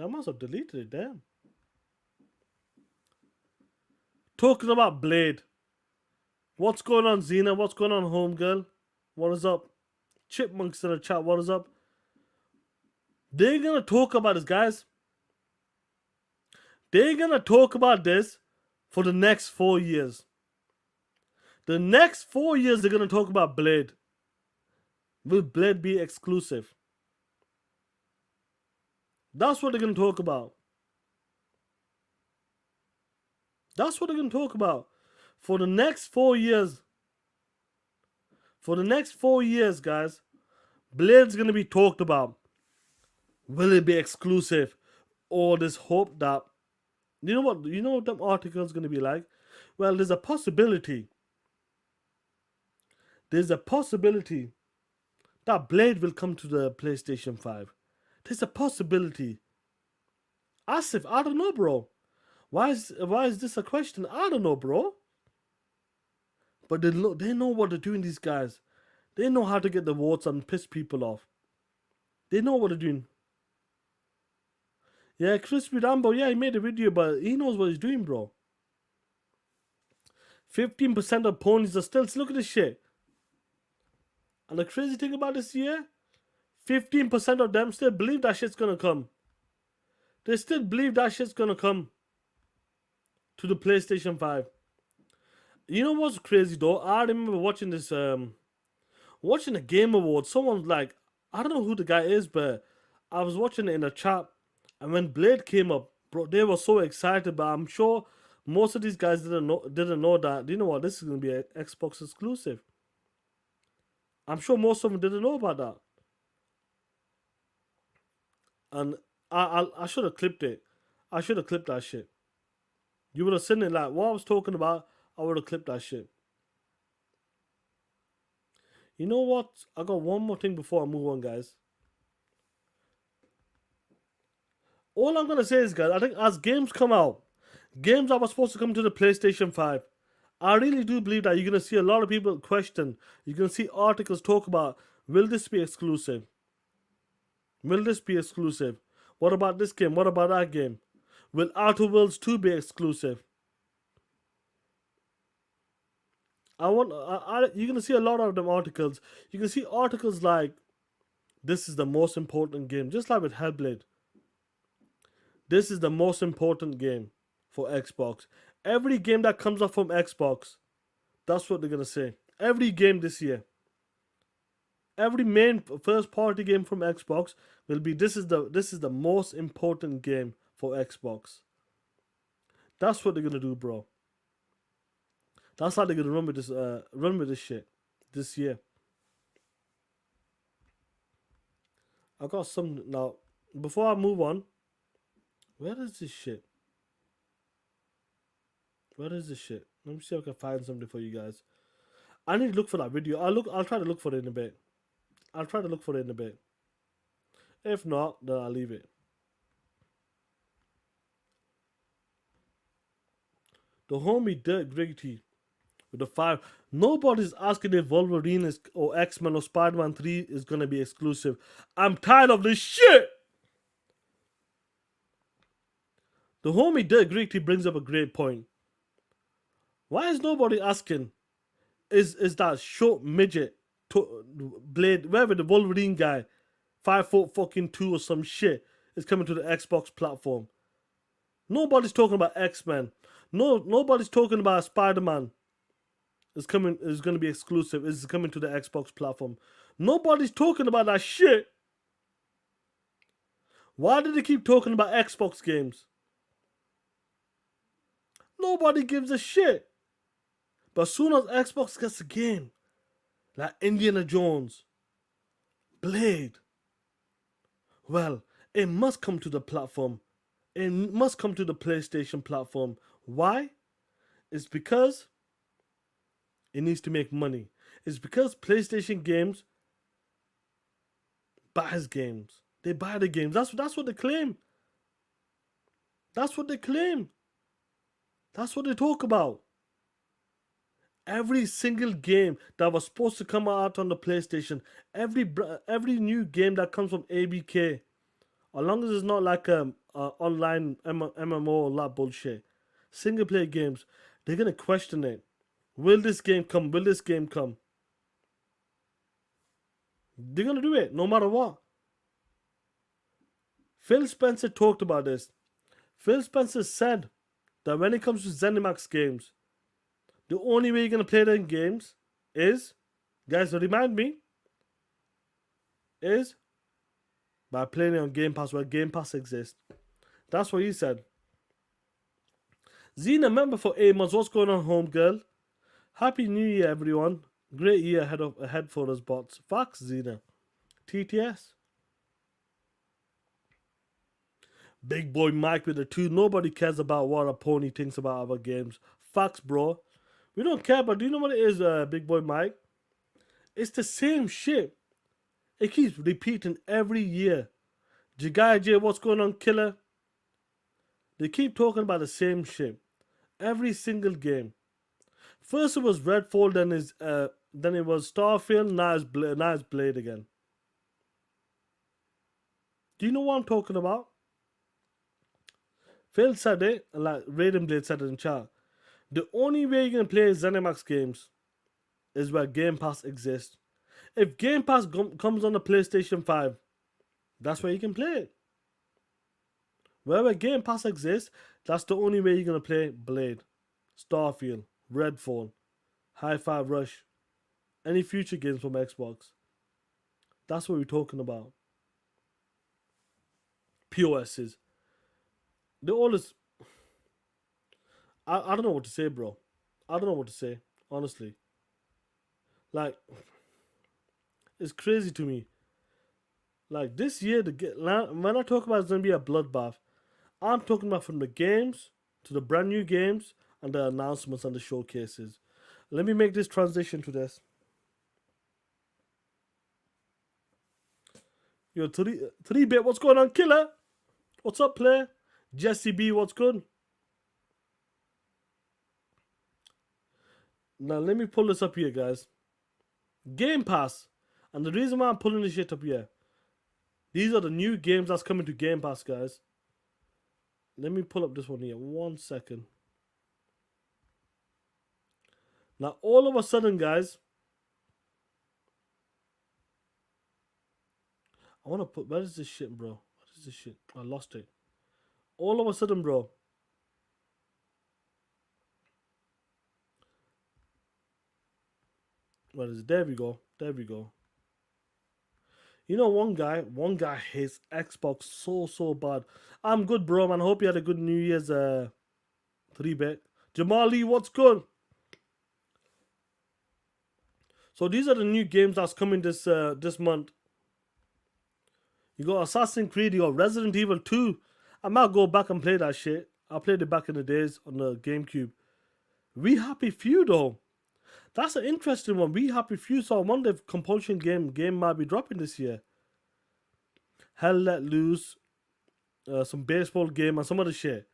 I must have deleted it, damn. Talking about Blade. What's going on, Xena? What's going on, homegirl? What is up? Chipmunks in the chat, what is up? They're gonna talk about this, guys. They're gonna talk about this for the next 4 years. The next 4 years, they're gonna talk about Blade. Will Blade be exclusive? That's what they're gonna talk about. That's what they're gonna talk about. For the next 4 years. For the next 4 years, guys, Blade's gonna be talked about. Will it be exclusive? Or there's hope that you know what them articles gonna be like? Well, there's a possibility. There's a possibility that Blade will come to the PlayStation 5. There's a possibility. Asif, I don't know, bro. Why is this a question? I don't know, bro. But they know what they're doing, these guys. They know how to get the votes and piss people off. They know what they're doing. Yeah, Crispy Rambo, yeah, he made a video, but he knows what he's doing, bro. 15% of ponies are still... Look at this shit. And the crazy thing about this year, 15% of them still believe that shit's gonna come. They still believe that shit's gonna come to the PlayStation 5. You know what's crazy though? I remember watching this, watching the Game Awards. Someone's like, I don't know who the guy is, but I was watching it in a chat. And when Blade came up, bro, they were so excited. But I'm sure most of these guys didn't know that. You know what? This is gonna be an Xbox exclusive. I'm sure most of them didn't know about that. And I should have clipped it. I should have clipped that shit. You would have seen it like what I was talking about. I would have clipped that shit. You know what? I got one more thing before I move on, guys. All I'm gonna say is, guys, I think as games come out, games that were supposed to come to the PlayStation 5, I really do believe that you're gonna see a lot of people question. You're gonna see articles talk about, will this be exclusive? Will this be exclusive? What about this game? What about that game? Will Outer Worlds 2 be exclusive? You're gonna see a lot of them articles. You can see articles like, this is the most important game, just like with Hellblade. This is the most important game for Xbox. Every game that comes up from Xbox, that's what they're gonna say. Every game this year, every main first party game from Xbox will be, this is the most important game for Xbox. That's what they're gonna do, bro. That's how they're gonna run with this shit this year. I got some now. Before I move on, where is this shit? Where is this shit? Let me see if I can find something for you guys. I need to look for that video. I'll try to look for it in a bit. I'll try to look for it in a bit. If not, then I'll leave it. The homie Dirt Gritty with the 5. Nobody's asking if Wolverine is, or X-Men or Spider-Man 3 is gonna be exclusive. I'm tired of this shit. The homie Dirt Gritty brings up a great point. Why is nobody asking, is that short midget Blade, wherever the Wolverine guy, 5 foot fucking 2 or some shit, is coming to the Xbox platform? Nobody's talking about X-Men. Nobody's talking about Spider-Man. Is going to be exclusive. Is coming to the Xbox platform. Nobody's talking about that shit. Why do they keep talking about Xbox games? Nobody gives a shit. But as soon as Xbox gets a game, like Indiana Jones, Blade, well, it must come to the platform. It must come to the PlayStation platform. Why? It's because it needs to make money. It's because PlayStation games buys games. They buy the games. That's what they claim. That's what they claim. That's what they talk about. Every single game that was supposed to come out on the PlayStation, every new game that comes from ABK, as long as it's not like online MMO or that bullshit, single player games, they're gonna question it. Will this game come? Will this game come? They're gonna do it no matter what. Phil Spencer talked about this. Phil Spencer said that when it comes to ZeniMax games, the only way you're gonna play them games is, guys, remind me, is by playing it on Game Pass, where Game Pass exists. That's what he said. Xena, member for 8 months. What's going on, home girl? Happy New Year, everyone. Great year ahead for us bots. Facts, Xena. TTS. Big boy Mike with the 2. Nobody cares about what a pony thinks about our games. Facts, bro. We don't care, but do you know what it is, Big boy Mike? It's the same shit. It keeps repeating every year. Jigai J, what's going on, killer? They keep talking about the same shit. Every single game. First it was Redfall, then it was Starfield, now it's Blade again. Do you know what I'm talking about? Phil said it, and like Raiden Blade said it in chat. The only way you're gonna play ZeniMax games is where Game Pass exists. If Game Pass comes on the PlayStation 5, that's where you can play it. Wherever Game Pass exists, that's the only way you're gonna play Blade, Starfield, Redfall, Hi-Fi Rush, any future games from Xbox. That's what we're talking about. POSs. They're always... I don't know what to say, bro. I don't know what to say, honestly. Like, it's crazy to me. Like, this year, when I talk about it's going to be a bloodbath, I'm talking about from the games to the brand new games and the announcements and the showcases. Let me make this transition to this. Yo, 3-bit, what's going on, killer? What's up, player? Jesse B, what's good? Now let me pull this up here, guys. Game Pass. And the reason why I'm pulling this shit up here, these are the new games that's coming to Game Pass, guys. Let me pull up this one here. 1 second. Now, all of a sudden, guys, I want to put... Where is this shit, bro? What is this shit? I lost it. All of a sudden, bro. Where is it? There we go. There we go. You know, one guy hates Xbox so bad. I'm good, bro, man. I hope you had a good New Year's 3-bit. Jamali, what's good? So these are the new games that's coming this month. You got Assassin's Creed, you got Resident Evil 2. I might go back and play that shit. I played it back in the days on the GameCube. We Happy Few, though. That's an interesting one. We Happy Few. So I wonder if Compulsion game might be dropping this year. Hell Let Loose, some baseball game and some other shit.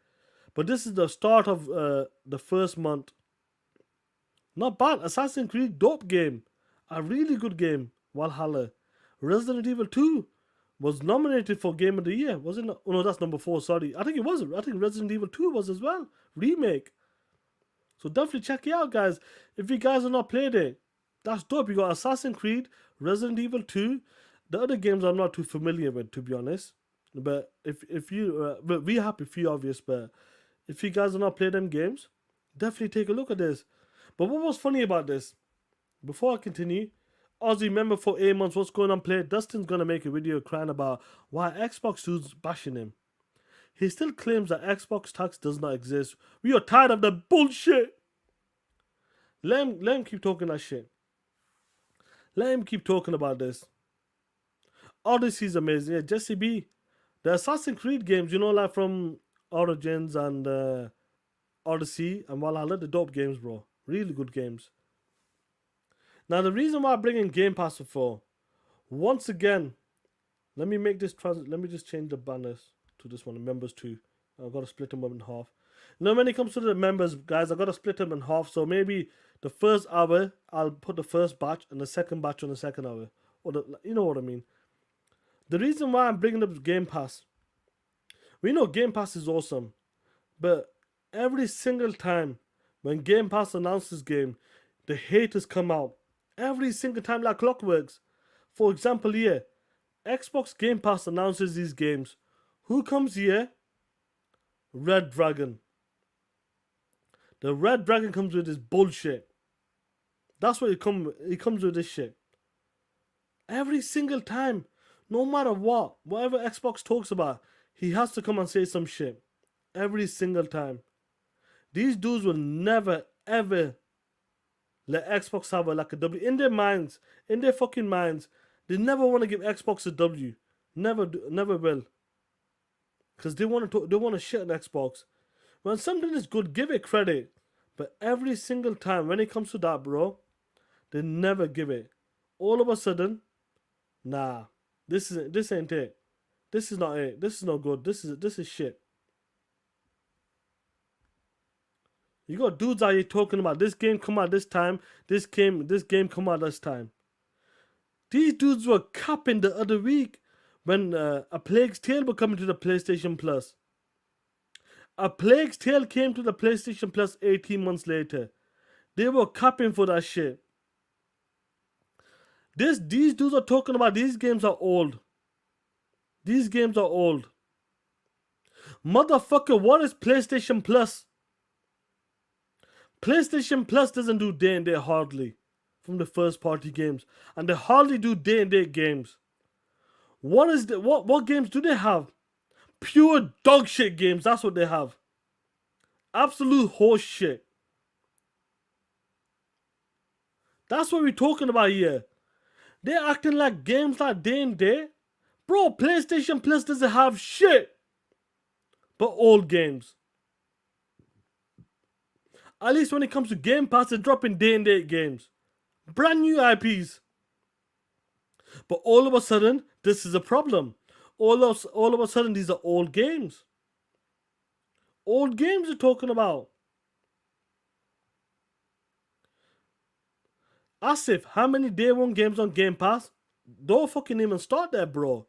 But this is the start of the first month. Not bad. Assassin's Creed, dope game. A really good game. Valhalla. Resident Evil 2 was nominated for Game of the Year. Wasn't it? Oh no, that's number 4. Sorry. I think it was. I think Resident Evil 2 was as well. Remake. So definitely check it out, guys. If you guys have not played it, that's dope. You got Assassin's Creed, Resident Evil 2. The other games I'm not too familiar with, to be honest. But if you, but We Happy Few, obvious. But if you guys have not played them games, definitely take a look at this. But what was funny about this? Before I continue, Aussie member for 8 months, what's going on, play? Dustin's gonna make a video crying about why Xbox dude's bashing him. He still claims that Xbox tax does not exist. We are tired of the bullshit. Let him keep talking that shit. Let him keep talking about this. Odyssey's amazing. Yeah, Jesse B. The Assassin's Creed games, you know, like from Origins and Odyssey and Valhalla, the dope games, bro. Really good games. Now, the reason why I bring in Game Pass for, once again, let me make this let me just change the banners to this one, the members too. I've got to split them up in half. Now, when it comes to the members, guys, I've got to split them in half. So maybe the first hour, I'll put the first batch and the second batch on the second hour. Or you know what I mean. The reason why I'm bringing up Game Pass, we know Game Pass is awesome. But every single time when Game Pass announces game, the haters come out. Every single time like clockworks. For example here, Xbox Game Pass announces these games. Who comes here? Red Dragon. The Red Dragon comes with this bullshit. That's what he comes with this shit. Every single time. No matter what. Whatever Xbox talks about, he has to come and say some shit. Every single time. These dudes will never, ever let Xbox have a W. In their minds, in their fucking minds, they never want to give Xbox a W. Never will. Because they want to shit on Xbox. When something is good, give it credit. But every single time when it comes to that, bro, they never give it. All of a sudden, nah, this ain't it. This is not it. This is not good. This is shit. You got dudes out here talking about this game come out this time, this game come out this time. These dudes were capping the other week when A Plague's Tale was coming to the PlayStation Plus. A Plague's Tale came to the PlayStation Plus 18 months later. They were capping for that shit. These dudes are talking about these games are old. These games are old. Motherfucker, what is PlayStation Plus? PlayStation Plus doesn't do day and day hardly from the first party games. And they hardly do day and day games. What games do they have? Pure dog shit games, that's what they have. Absolute horse shit. That's what we're talking about here. They're acting like games like day and day. Bro, PlayStation Plus doesn't have shit but old games. At least when it comes to Game Pass, they're dropping day and date games. Brand new IPs. But all of a sudden, this is a problem. All of a sudden, these are old games. Old games you're talking about. Asif, how many day one games on Game Pass? Don't fucking even start there, bro.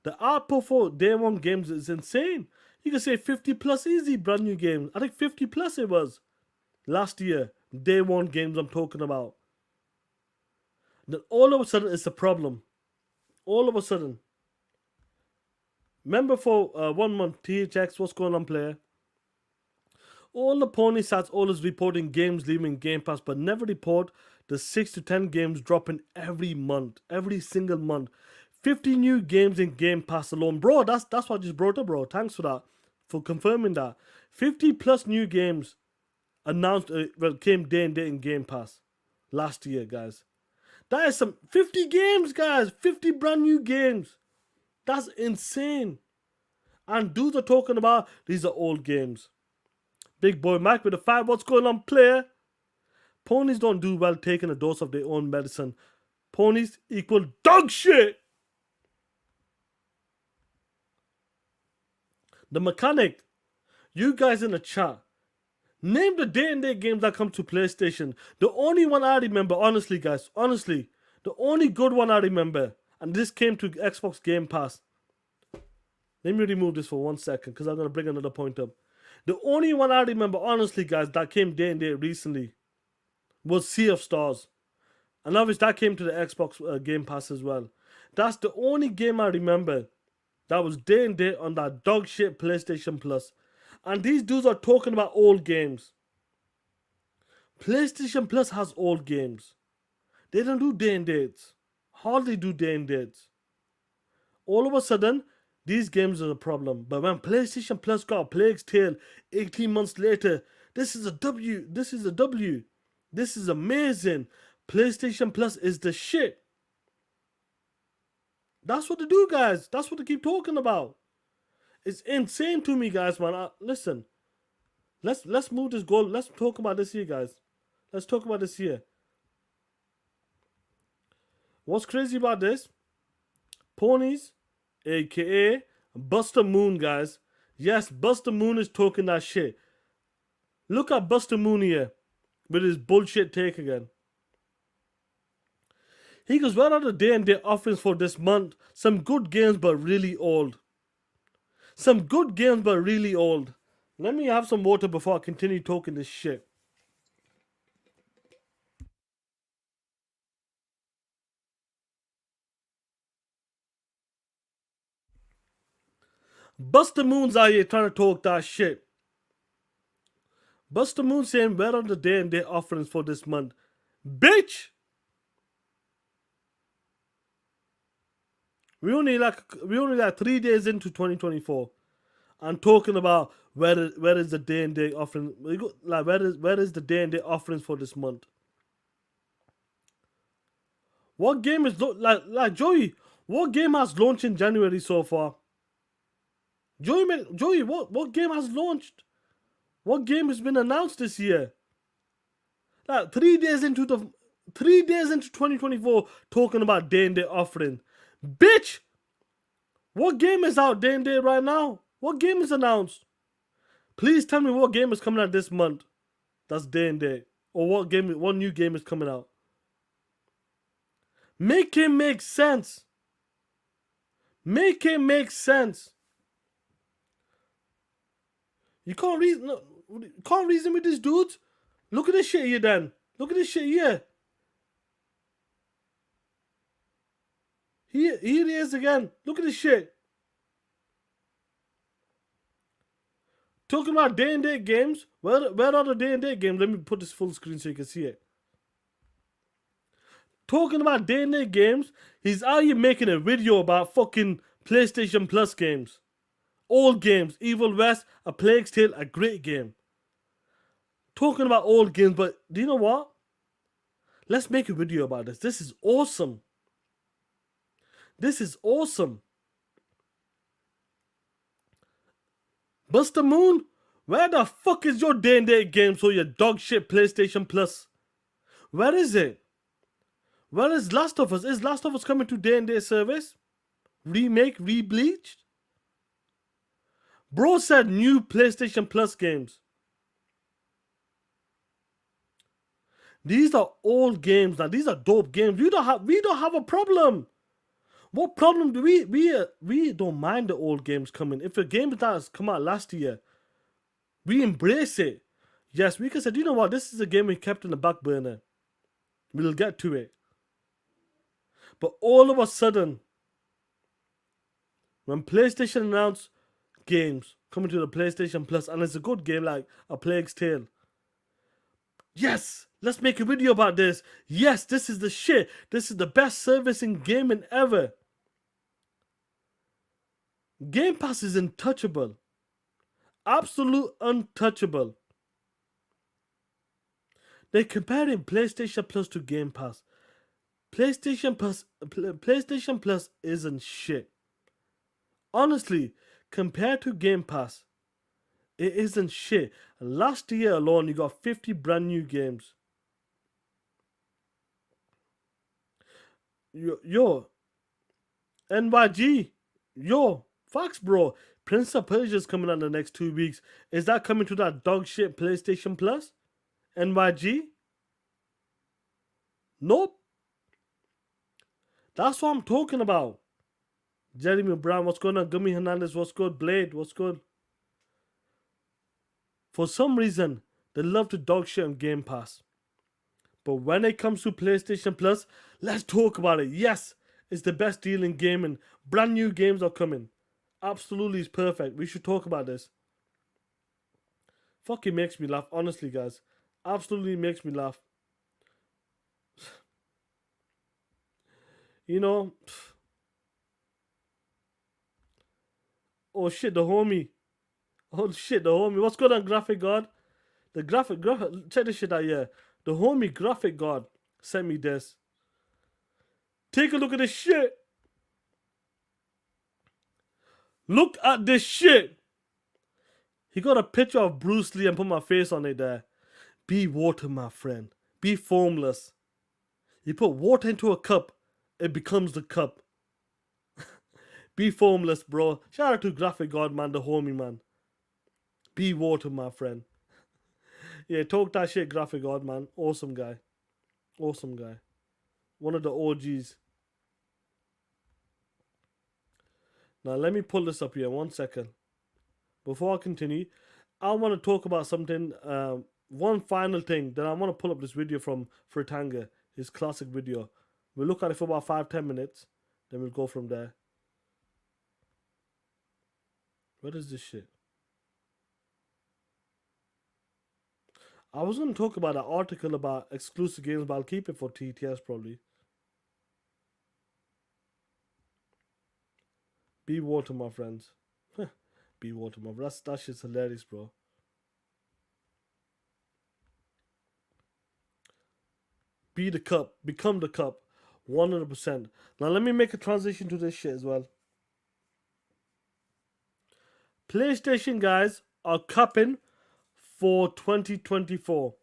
The output for day one games is insane. You can say 50 plus easy brand new games. I think 50 plus it was last year. Day one games I'm talking about. Then all of a sudden it's a problem. All of a sudden. Remember for 1 month, THX, what's going on, player? All the pony stats always reporting games leaving Game Pass, but never report the 6 to 10 games dropping every month, every single month. 50 new games in Game Pass alone. Bro, that's what I just brought up, bro. Thanks for that, for confirming that. 50 plus new games announced, came day and day in Game Pass last year, guys. That is some 50 games, guys. 50 brand new games. That's insane. And dudes are talking about these are old games. Big boy Mike with the 5. What's going on, player? Ponies don't do well taking a dose of their own medicine. Ponies equal dog shit. The mechanic. You guys in the chat. Name the day and date games that come to PlayStation. The only one I remember, honestly, guys, honestly, the only good one I remember, and this came to Xbox Game Pass. Let me remove this for 1 second because I'm going to bring another point up. The only one I remember, honestly, guys, that came day and date recently was Sea of Stars. And obviously that came to the Xbox Game Pass as well. That's the only game I remember that was day and date on that dog shit PlayStation Plus. And these dudes are talking about old games. PlayStation Plus has old games. They don't do day and dates. Hardly do day and dates. All of a sudden, these games are a problem. But when PlayStation Plus got Plague's Tale 18 months later, this is a W. This is a W. This is amazing. PlayStation Plus is the shit. That's what they do, guys. That's what they keep talking about. It's insane to me, guys, man. Listen. Let's move this goal. Let's talk about this here, guys. Let's talk about this here. What's crazy about this? Ponies, aka Buster Moon, guys. Yes, Buster Moon is talking that shit. Look at Buster Moon here with his bullshit take again. He goes, what are the day and date offerings for this month? Some good games, but really old. Some good games, but really old. Let me have some water before I continue talking this shit. Buster Moon's out here trying to talk that shit. Buster Moon saying, where are the day and date offerings for this month? Bitch! We only like 3 days into 2024. I'm talking about where is the day and date offering? Like where is the day and date offerings for this month? What game is like Joey? What game has launched in January so far? Joey, what game has launched? What game has been announced this year? Like 3 days into 2024, talking about day and date offering. Bitch! What game is out day and date right now? What game is announced? Please tell me what game is coming out this month. That's day and date. Or what new game is coming out. Make it make sense. Make it make sense. You can't reason with these dudes. Look at this shit here, then. Look at this shit here. Here he is again. Look at this shit. Talking about day and date games. Where are the day and date games? Let me put this full screen so you can see it. Talking about day and date games. He's out here making a video about fucking PlayStation Plus games. Old games. Evil West, A Plague's Tale, a great game. Talking about old games, but do you know what? Let's make a video about this. This is awesome. This is awesome. Buster Moon, where the fuck is your day and date game so your dog shit PlayStation Plus? Where is it? Where is Last of Us? Is Last of Us coming to day and date service? Remake, re-bleached? Bro said new PlayStation Plus games. These are old games now. These are dope games. We don't have a problem. What problem do we don't mind the old games coming. If a game that has come out last year, we embrace it. Yes, we can say, you know what, this is a game we kept in the back burner. We'll get to it. But all of a sudden, when PlayStation announced games coming to the PlayStation Plus, and it's a good game like A Plague's Tale. Yes, let's make a video about this. Yes, this is the shit. This is the best service in gaming ever. Game Pass is untouchable. Absolute untouchable. They're comparing PlayStation Plus to Game Pass. PlayStation Plus isn't shit. Honestly, compared to Game Pass, it isn't shit. Last year alone, you got 50 brand new games. Yo, NYG, yo, Fox, bro. Prince of Persia's coming out in the next 2 weeks. Is that coming to that dog shit PlayStation Plus? NYG? Nope. That's what I'm talking about. Jeremy Brown, what's going on? Gummy Hernandez, what's good? Blade, what's good? For some reason, they love to dog shit on Game Pass. But when it comes to PlayStation Plus, let's talk about it. Yes, it's the best deal in gaming. Brand new games are coming. Absolutely, it's perfect. We should talk about this. Fucking makes me laugh, honestly, guys. Absolutely makes me laugh. You know. Oh shit, the homie. Oh shit, the homie. What's going on, Graphic God? The graphic, check this shit out here. The homie Graphic God sent me this. Take a look at this shit. Look at this shit. He got a picture of Bruce Lee and put my face on it there. Be water, my friend. Be formless. You put water into a cup, it becomes the cup. Be formless, bro. Shout out to Graphic God, man, the homie, man. Be water, my friend. Yeah, talk that shit, Graphic God, man. Awesome guy. Awesome guy. One of the OGs. Now, let me pull this up here. 1 second. Before I continue, I want to talk about something. One final thing. Then I want to pull up this video from Fritanga. His classic video. We'll look at it for about 5-10 minutes. Then we'll go from there. What is this shit? I was going to talk about an article about exclusive games, but I'll keep it for TTS probably. Be water, my friends. Be water, my friends. That shit's hilarious, bro. Be the cup. Become the cup. 100%. Now let me make a transition to this shit as well. PlayStation guys are cupping for 2024.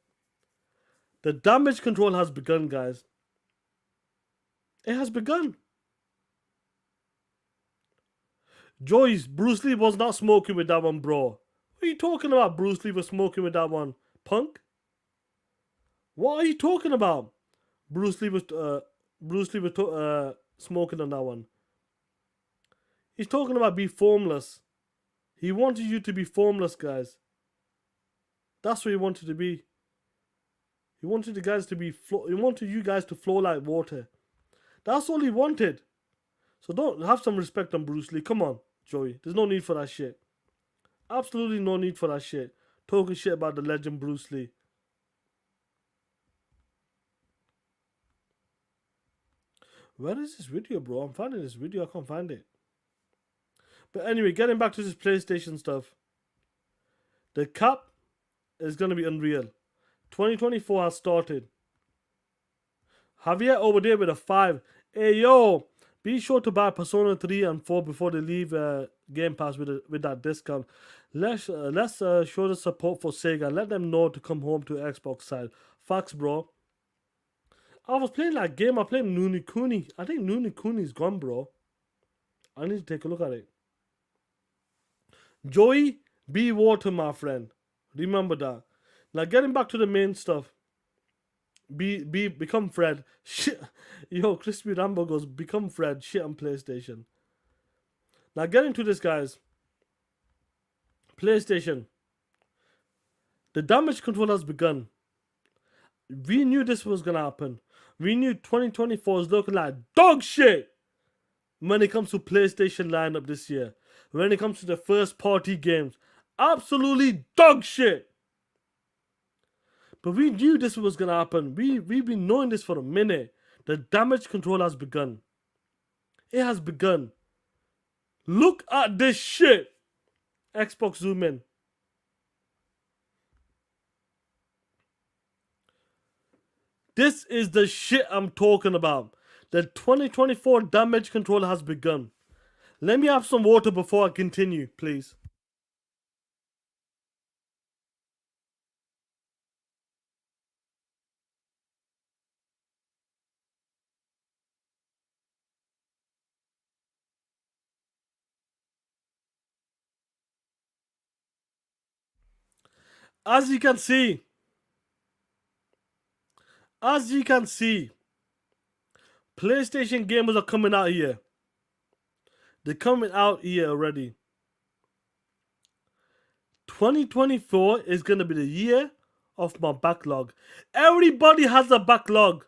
The damage control has begun, guys. It has begun. Joyce, Bruce Lee was not smoking with that one, bro. What are you talking about? Bruce Lee was smoking with that one, punk? What are you talking about? Bruce Lee was smoking on that one. He's talking about be formless. He wanted you to be formless, guys. That's what he wanted to be. He wanted the guys to be he wanted you guys to flow like water. That's all he wanted. So don't have some respect on Bruce Lee. Come on, Joey. There's no need for that shit. Absolutely no need for that shit. Talking shit about the legend Bruce Lee. Where is this video, bro? I'm finding this video. I can't find it. But anyway, getting back to this PlayStation stuff. The cap is going to be unreal. 2024 has started. Javier over there with a 5. Hey, yo. Be sure to buy Persona 3 and 4 before they leave Game Pass with that discount. Let's show the support for Sega. Let them know to come home to Xbox side. Facts, bro. I was playing that game. I played Nuni Kuni. I think Nuni Kuni's gone, bro. I need to take a look at it. Joey, be water, my friend. Remember that. Now, getting back to the main stuff. Become Fred. Shit. Yo, Crispy Rambo goes, become Fred. Shit on PlayStation. Now get into this, guys. PlayStation. The damage control has begun. We knew this was gonna happen. We knew 2024 is looking like dog shit when it comes to PlayStation lineup this year. When it comes to the first party games. Absolutely dog shit. But we knew this was gonna happen. We've been knowing this for a minute. The damage control has begun. It has begun. Look at this shit. Xbox zoom in. This is the shit I'm talking about. The 2024 damage control has begun. Let me have some water before I continue, please. As you can see, PlayStation gamers are coming out here. They're coming out here already. 2024 is going to be the year of my backlog. Everybody has a backlog.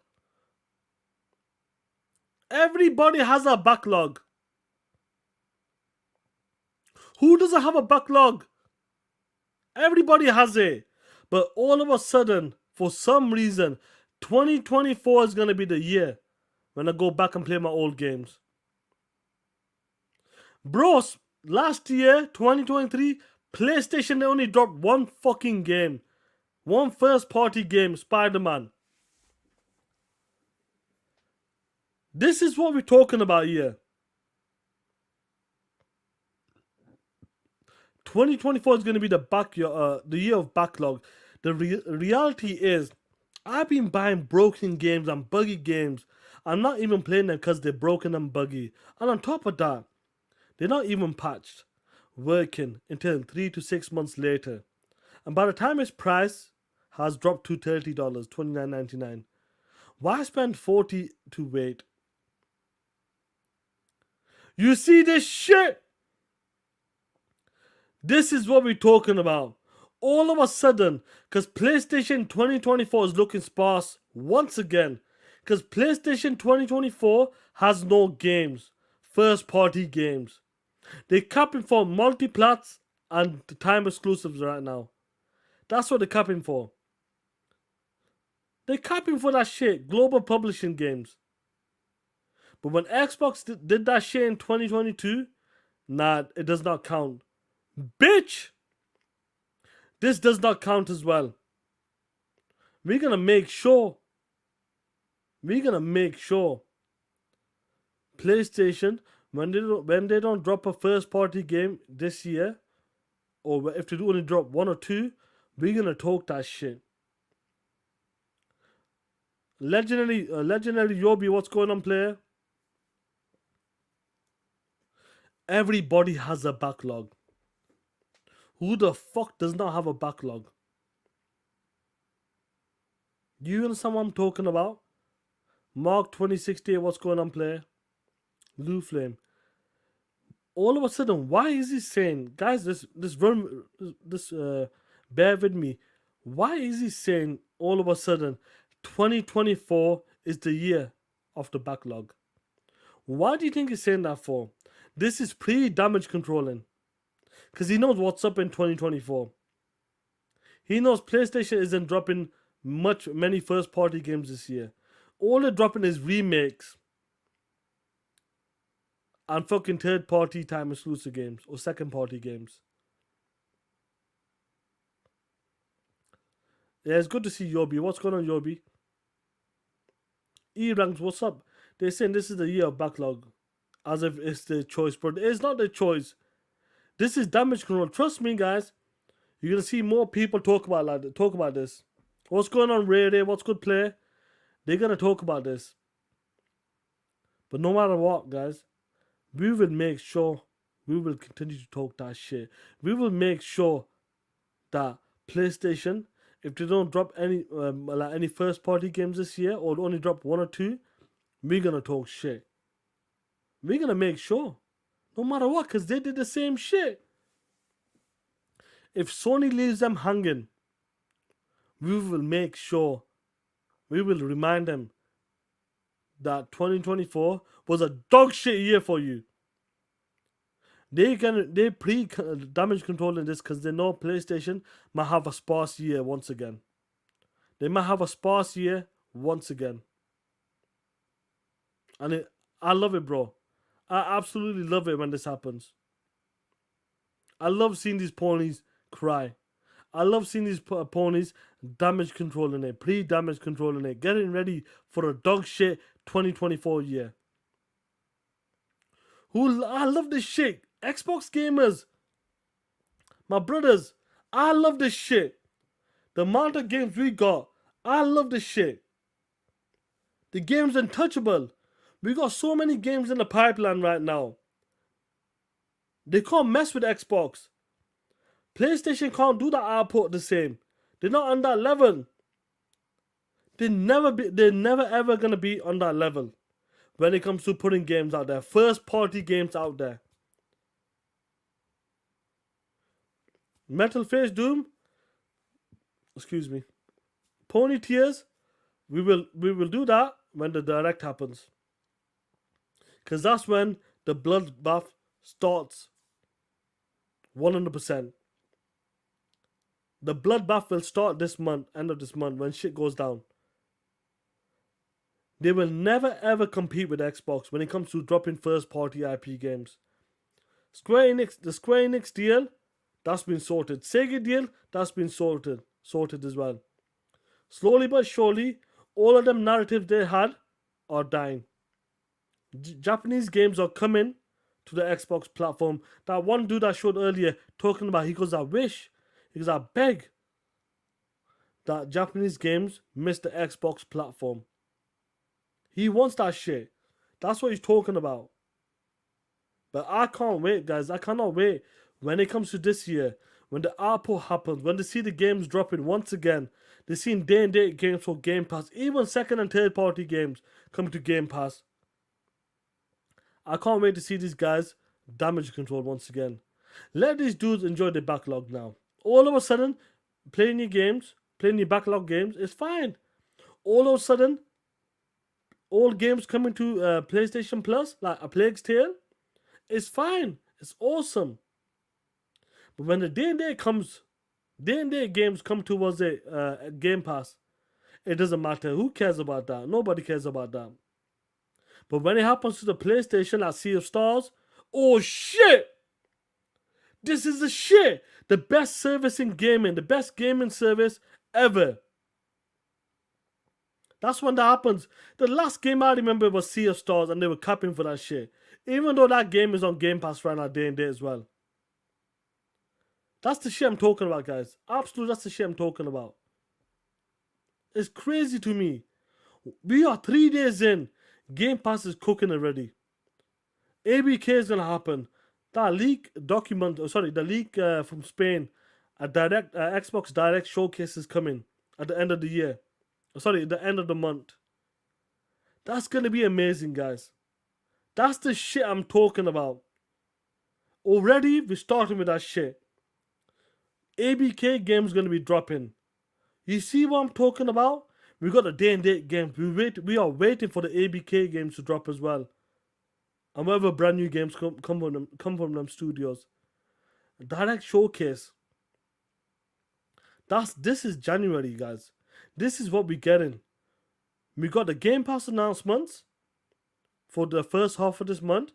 Everybody has a backlog. Who doesn't have a backlog? Everybody has it. But all of a sudden, for some reason, 2024 is going to be the year when I go back and play my old games. Bros, last year, 2023, PlayStation only dropped one fucking game. One first party game, Spider-Man. This is what we're talking about here. 2024 is going to be the year of backlog. The reality is, I've been buying broken games and buggy games. I'm not even playing them because they're broken and buggy. And on top of that, they're not even patched, working until 3 to 6 months later. And by the time its price has dropped to $30, $29.99, why spend $40 to wait? You see this shit? This is what we're talking about. All of a sudden, because PlayStation 2024 is looking sparse once again. Because PlayStation 2024 has no games. First party games. They're capping for multiplats and the time exclusives right now. That's what they're capping for. They're capping for that shit. Global publishing games. But when Xbox did that shit in 2022, nah, it does not count. Bitch! This does not count as well. We're gonna make sure. PlayStation, when they don't drop a first party game this year, or if they do only drop one or two, we're gonna talk that shit. Legendary Yobi, what's going on, player? Everybody has a backlog. Who the fuck does not have a backlog? You understand what I'm talking about? Mark 2068, what's going on, player? Blue Flame. All of a sudden, why is he saying, guys, bear with me. Why is he saying all of a sudden 2024 is the year of the backlog? Why do you think he's saying that for? This is pre-damage controlling. Because he knows what's up in 2024. He knows PlayStation isn't dropping many first-party games this year. All they're dropping is remakes. And fucking third-party time exclusive games. Or second-party games. Yeah, it's good to see Yobi. What's going on, Yobi? E-Ranks, what's up? They're saying this is the year of backlog. As if it's the choice. But it's not the choice. This is damage control. Trust me, guys. You're going to see more people talk about this. What's going on, Ray? What's good, play? They're going to talk about this. But no matter what, guys, we will make sure we will continue to talk that shit. We will make sure that PlayStation if they don't drop any first party games this year, or only drop one or two, we're gonna talk shit. We're gonna make sure, no matter what, because they did the same shit. If Sony leaves them hanging, we will make sure, we will remind them that 2024 was a dog shit year for you. They damage control in this because they know PlayStation might have a sparse year once again. They might have a sparse year once again. And I love it, bro. I absolutely love it when this happens. I love seeing these ponies cry. I love seeing these ponies damage controlling it, pre-damage controlling it, getting ready for a dog shit 2024 year. I love this shit. Xbox gamers, my brothers, I love this shit. The amount of games we got, I love this shit. The game's untouchable. We got so many games in the pipeline right now. They can't mess with Xbox. PlayStation can't do that output the same. They're not on that level. They're never ever gonna be on that level when it comes to putting games out there. First party games out there. Metal Face Doom. Excuse me. Pony Tears. We will do that when the direct happens. Because that's when the bloodbath starts. 100%. The bloodbath will start this month, end of this month, when shit goes down. They will never ever compete with Xbox when it comes to dropping first party IP games. The Square Enix deal, that's been sorted. Sega deal, that's been sorted as well. Slowly but surely, all of them narratives they had are dying. Japanese games are coming to the Xbox platform. That one dude I showed earlier talking about, he goes, I wish, he goes, I beg that Japanese games miss the Xbox platform. He wants that shit. That's what he's talking about. But I can't wait, guys. I cannot wait when it comes to this year, when the output happens, when they see the games dropping once again. They're seeing day and date games for Game Pass, even second and third party games coming to Game Pass. I can't wait to see these guys damage control once again. Let these dudes enjoy their backlog now. All of a sudden, playing your backlog games is fine. All of a sudden, all games coming to PlayStation Plus, like A Plague's Tale, it's fine. It's awesome. But when the day and day games come towards a Game Pass, it doesn't matter. Who cares about that? Nobody cares about that. But when it happens to the PlayStation at Sea of Stars, oh shit! This is the shit! The best service in gaming, the best gaming service ever. That's when that happens. The last game I remember was Sea of Stars, and they were capping for that shit. Even though that game is on Game Pass right now, day and day as well. That's the shit I'm talking about, guys. Absolutely, that's the shit I'm talking about. It's crazy to me. We are 3 days in. Game Pass is cooking already. ABK is gonna happen. That leak the leak from Spain, a direct Xbox Direct showcase is coming at the end of the year. The end of the month. That's gonna be amazing, guys. That's the shit I'm talking about. Already, we're starting with that shit. ABK game's gonna be dropping. You see what I'm talking about? We got a day and date game. We are waiting for the ABK games to drop as well. And whatever brand new games come from them studios. Direct showcase. This is January, guys. This is what we're getting. We got the Game Pass announcements for the first half of this month.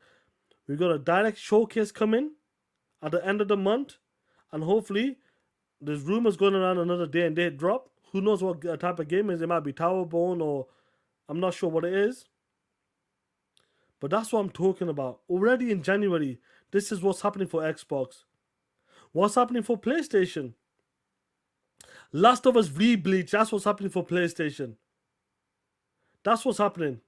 We got a direct showcase coming at the end of the month. And hopefully, there's rumors going around another day and date drop. Who knows what type of game it is? It might be Towerbone, or I'm not sure what it is. But that's what I'm talking about. Already in January, this is what's happening for Xbox. What's happening for PlayStation? Last of Us Rebleach, that's what's happening for PlayStation. That's what's happening.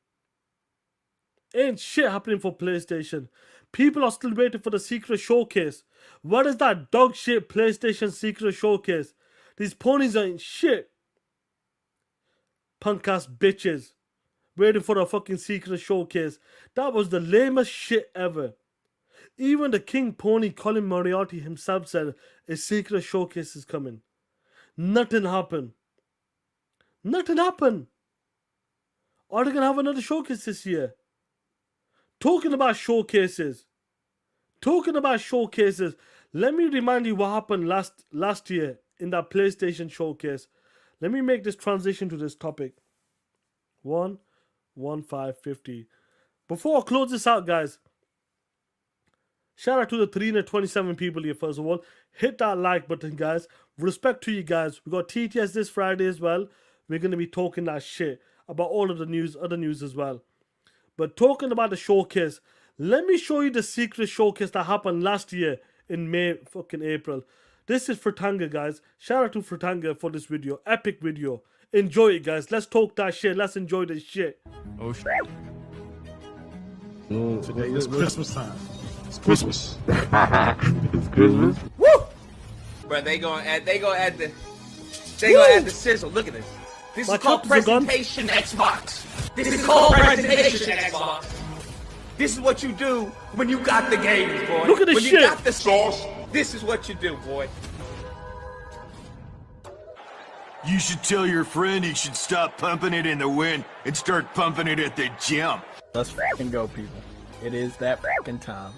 Ain't shit happening for PlayStation. People are still waiting for the secret showcase. What is that dog shit PlayStation secret showcase? These ponies ain't shit. Punk ass bitches. Waiting for a fucking secret showcase. That was the lamest shit ever. Even the King Pony Colin Moriarty himself said a secret showcase is coming. Nothing happened. Nothing happened. Are they gonna have another showcase this year? Talking about showcases. Let me remind you what happened last year in that PlayStation showcase. Let me make this transition to this topic. 11550. Before I close this out, guys, shout out to the 327 people here. First of all, hit that like button, guys. Respect to you guys. We got TTS this Friday as well. We're gonna be talking that shit about all of the news, other news as well. But talking about the showcase, let me show you the secret showcase that happened last year in May, fucking April. This is Fratanga, guys. Shout out to Fratanga for this video. Epic video. Enjoy it, guys. Let's talk that shit. Let's enjoy this shit. Oh shit. Today is Christmas time. It's Christmas. It's Christmas. Woo! But they gonna add the sizzle. Look at this. This is called presentation Xbox. This is called presentation Xbox. This is what you do when you got the games, boy. Look at this when shit. You got the sauce. This is what you do, boy. You should tell your friend he should stop pumping it in the wind and start pumping it at the gym. Let's fucking go, people. It is that fucking time.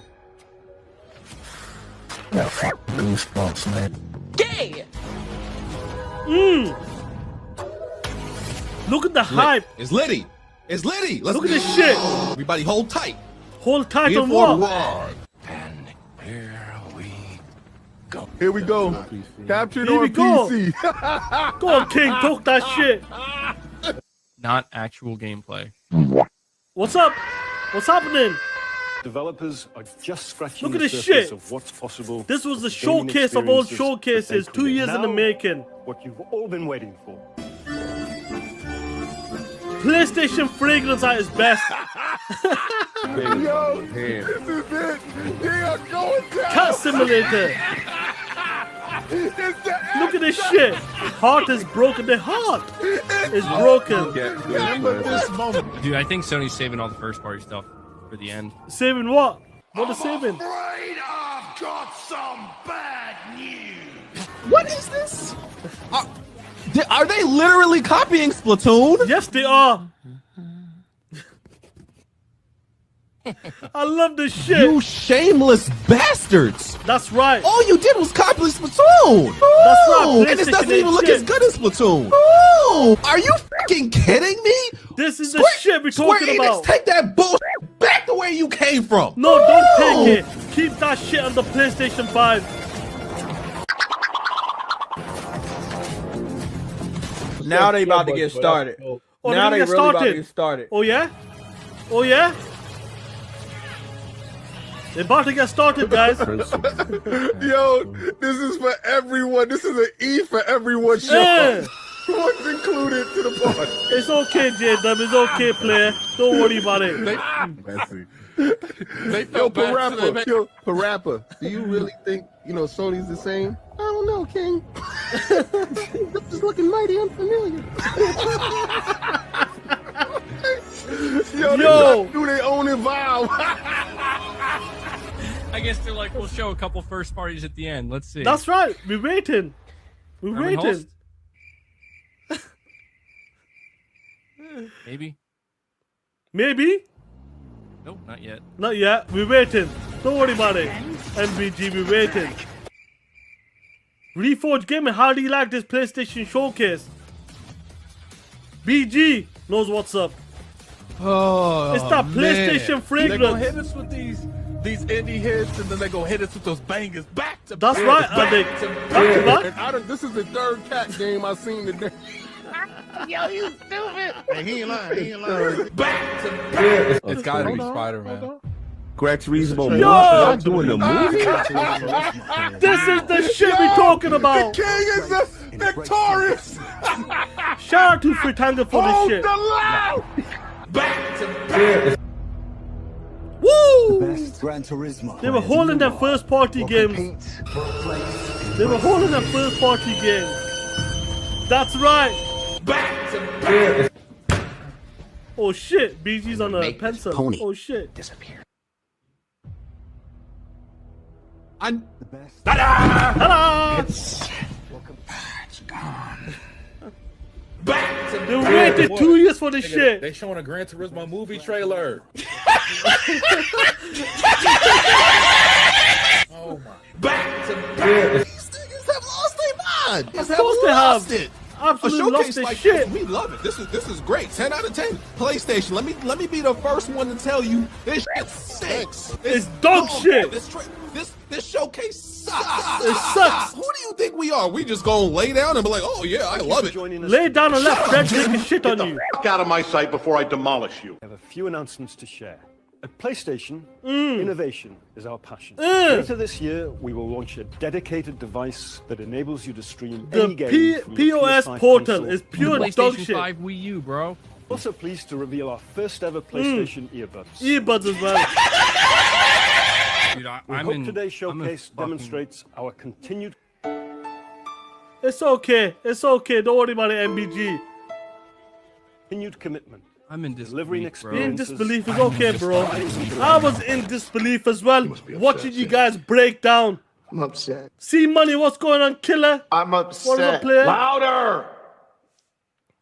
Got fucking goosebumps, man. Gay! Look at the hype. It's Liddy. It's Liddy. Let's Look at this shit. Everybody hold tight. Hold tight Here on for what? war. And here we go. Here we go. Captured Here we on go. PC. Go on, King. Talk that shit. Not actual gameplay. What's up? What's happening? Developers are just scratching Look at the this surface shit. of what's possible. This was the with gaming showcase of all experiences showcases. that they 2 years create. in the Now, making. What you've all been waiting for. PlayStation fragrance at its best. Yo, this is it. They are going down. Cat simulator. It's the Look at this shit. Heart is broken. The heart is broken. Remember this moment. Dude, I think Sony's saving all the first party stuff for the end. Saving what? What is saving? Afraid I've got some bad news. What is this? Are they literally copying Splatoon? Yes, they are. I love this shit. You shameless bastards! That's right. All you did was copy Splatoon! That's right, And this doesn't PlayStation even look ain't as shit. good as Splatoon! Oh, are you fucking kidding me? This is the shit we're talking Square about. Enix, take that bullshit back the way you came from! No, don't take it. Keep that shit on the PlayStation 5. Now they about to get started. Oh, Now they they get really about to started. get started. Oh yeah? Oh yeah? They're about to get started, guys. Yo, this is for everyone. This is an E for everyone show. Yeah. Everyone's included to the party. It's okay, J-Dub. It's okay, player. Don't worry about it. Messy. Yo, Parappa, do you really think, Sony's the same? I don't know, King. This is looking mighty unfamiliar. Yo, they do their own involve. I guess they're like, we'll show a couple first parties at the end. Let's see. That's right. We're waiting. We're Herman waiting. Holst? Maybe. Maybe? Nope, not yet. Not yet. We're waiting. Don't worry about it. MBG, we're waiting. Reforged Gaming, how do you like this PlayStation showcase? BG knows what's up. Oh, It's that PlayStation They're gonna fragrance. hit us with these indie hits, and then they're gonna hit us with those bangers back to That's back. right, are they back to back? And this is the third cat game I've seen today. Yo, you stupid! Hey, he ain't lying. He ain't lying. Back to back. It's gotta be Spider-Man. Gran Turismo. Yo! Y'all doing the movie? This is the shit we're talking about. King is victorious. Shout out to Fritanga for this Hold shit. the line. Back to back. Woo! Best Gran Turismo. They were holding their first party games. They were holding their first party games. That's right. Back to back. Oh shit, BG's on a Make this pencil. pony Oh shit. disappear. I'm The best. Ta-da! It's gone. Back to They back. waited 2 years for this Nigga, shit. They showing a Gran Turismo movie trailer. Oh my. Back to back. These niggas have lost their mind. Of course they have. It. A Absolutely lost showcase their like shit. this, we love it. This is great. 10 out of 10. PlayStation. Let me be the first one to tell you this shit stinks. It's dog shit. This showcase sucks. It sucks. Who do you think we are? We just gonna lay down and be like, oh yeah, I love it. Joining us. Lay down and let Fred take a shit on you. Fuck out of my sight before I demolish you. We have a few announcements to share. At PlayStation, innovation is our passion. Later this year, we will launch a dedicated device that enables you to stream any The game from your POS PS5 portal console. is pure dog PlayStation shit. 5 Wii U, bro. Also pleased to reveal our first ever PlayStation earbuds. Earbuds as well. Dude, We hope today's showcase demonstrates our continued It's okay. It's okay. Don't worry about it, MBG. commitment. I'm in Delivering disbelief, bro. In experiences. disbelief is okay, bro. I was in disbelief as well, watching you guys break down. I'm upset. See money, what's going on, killer? I'm What is upset. up, player? Louder!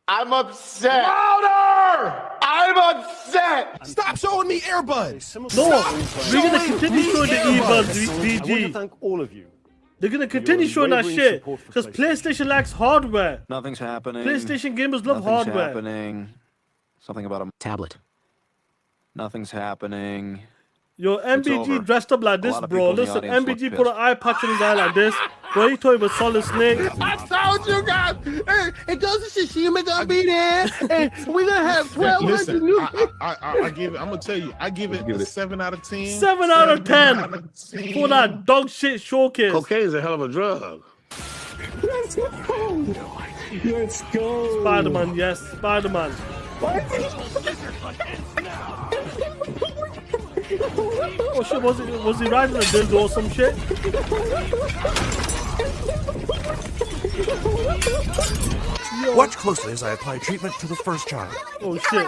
I'm upset. Louder! I'm upset. Stop showing me earbuds. No, we're gonna continue showing the earbuds, I want to BG. thank all of you. They're gonna continue showing that unwavering shit support for because PlayStation. PlayStation lacks hardware. Nothing's happening. PlayStation gamers love Nothing's hardware. happening. Something about a tablet. Nothing's happening. Yo, MBG over. dressed up like A this, lot of bro. people in the Listen, audience MBG look put an eye patch on his eye like this. Bro, he told him a solid snake. I told you guys. Hey, and Ghost of Tsushima gonna be there, and we're gonna have 1,200 Listen, new. I give it. I'm gonna tell you. I give it a 7 out of 10. 7 out of 10 out of 10. for that dog shit showcase. Cocaine's a hell of a drug. Let's go. Let's go. Spider-Man, yes, Spider-Man. Oh shit, was he riding a dildo or some shit? Yo. Watch closely as I apply treatment to the first child. Oh shit.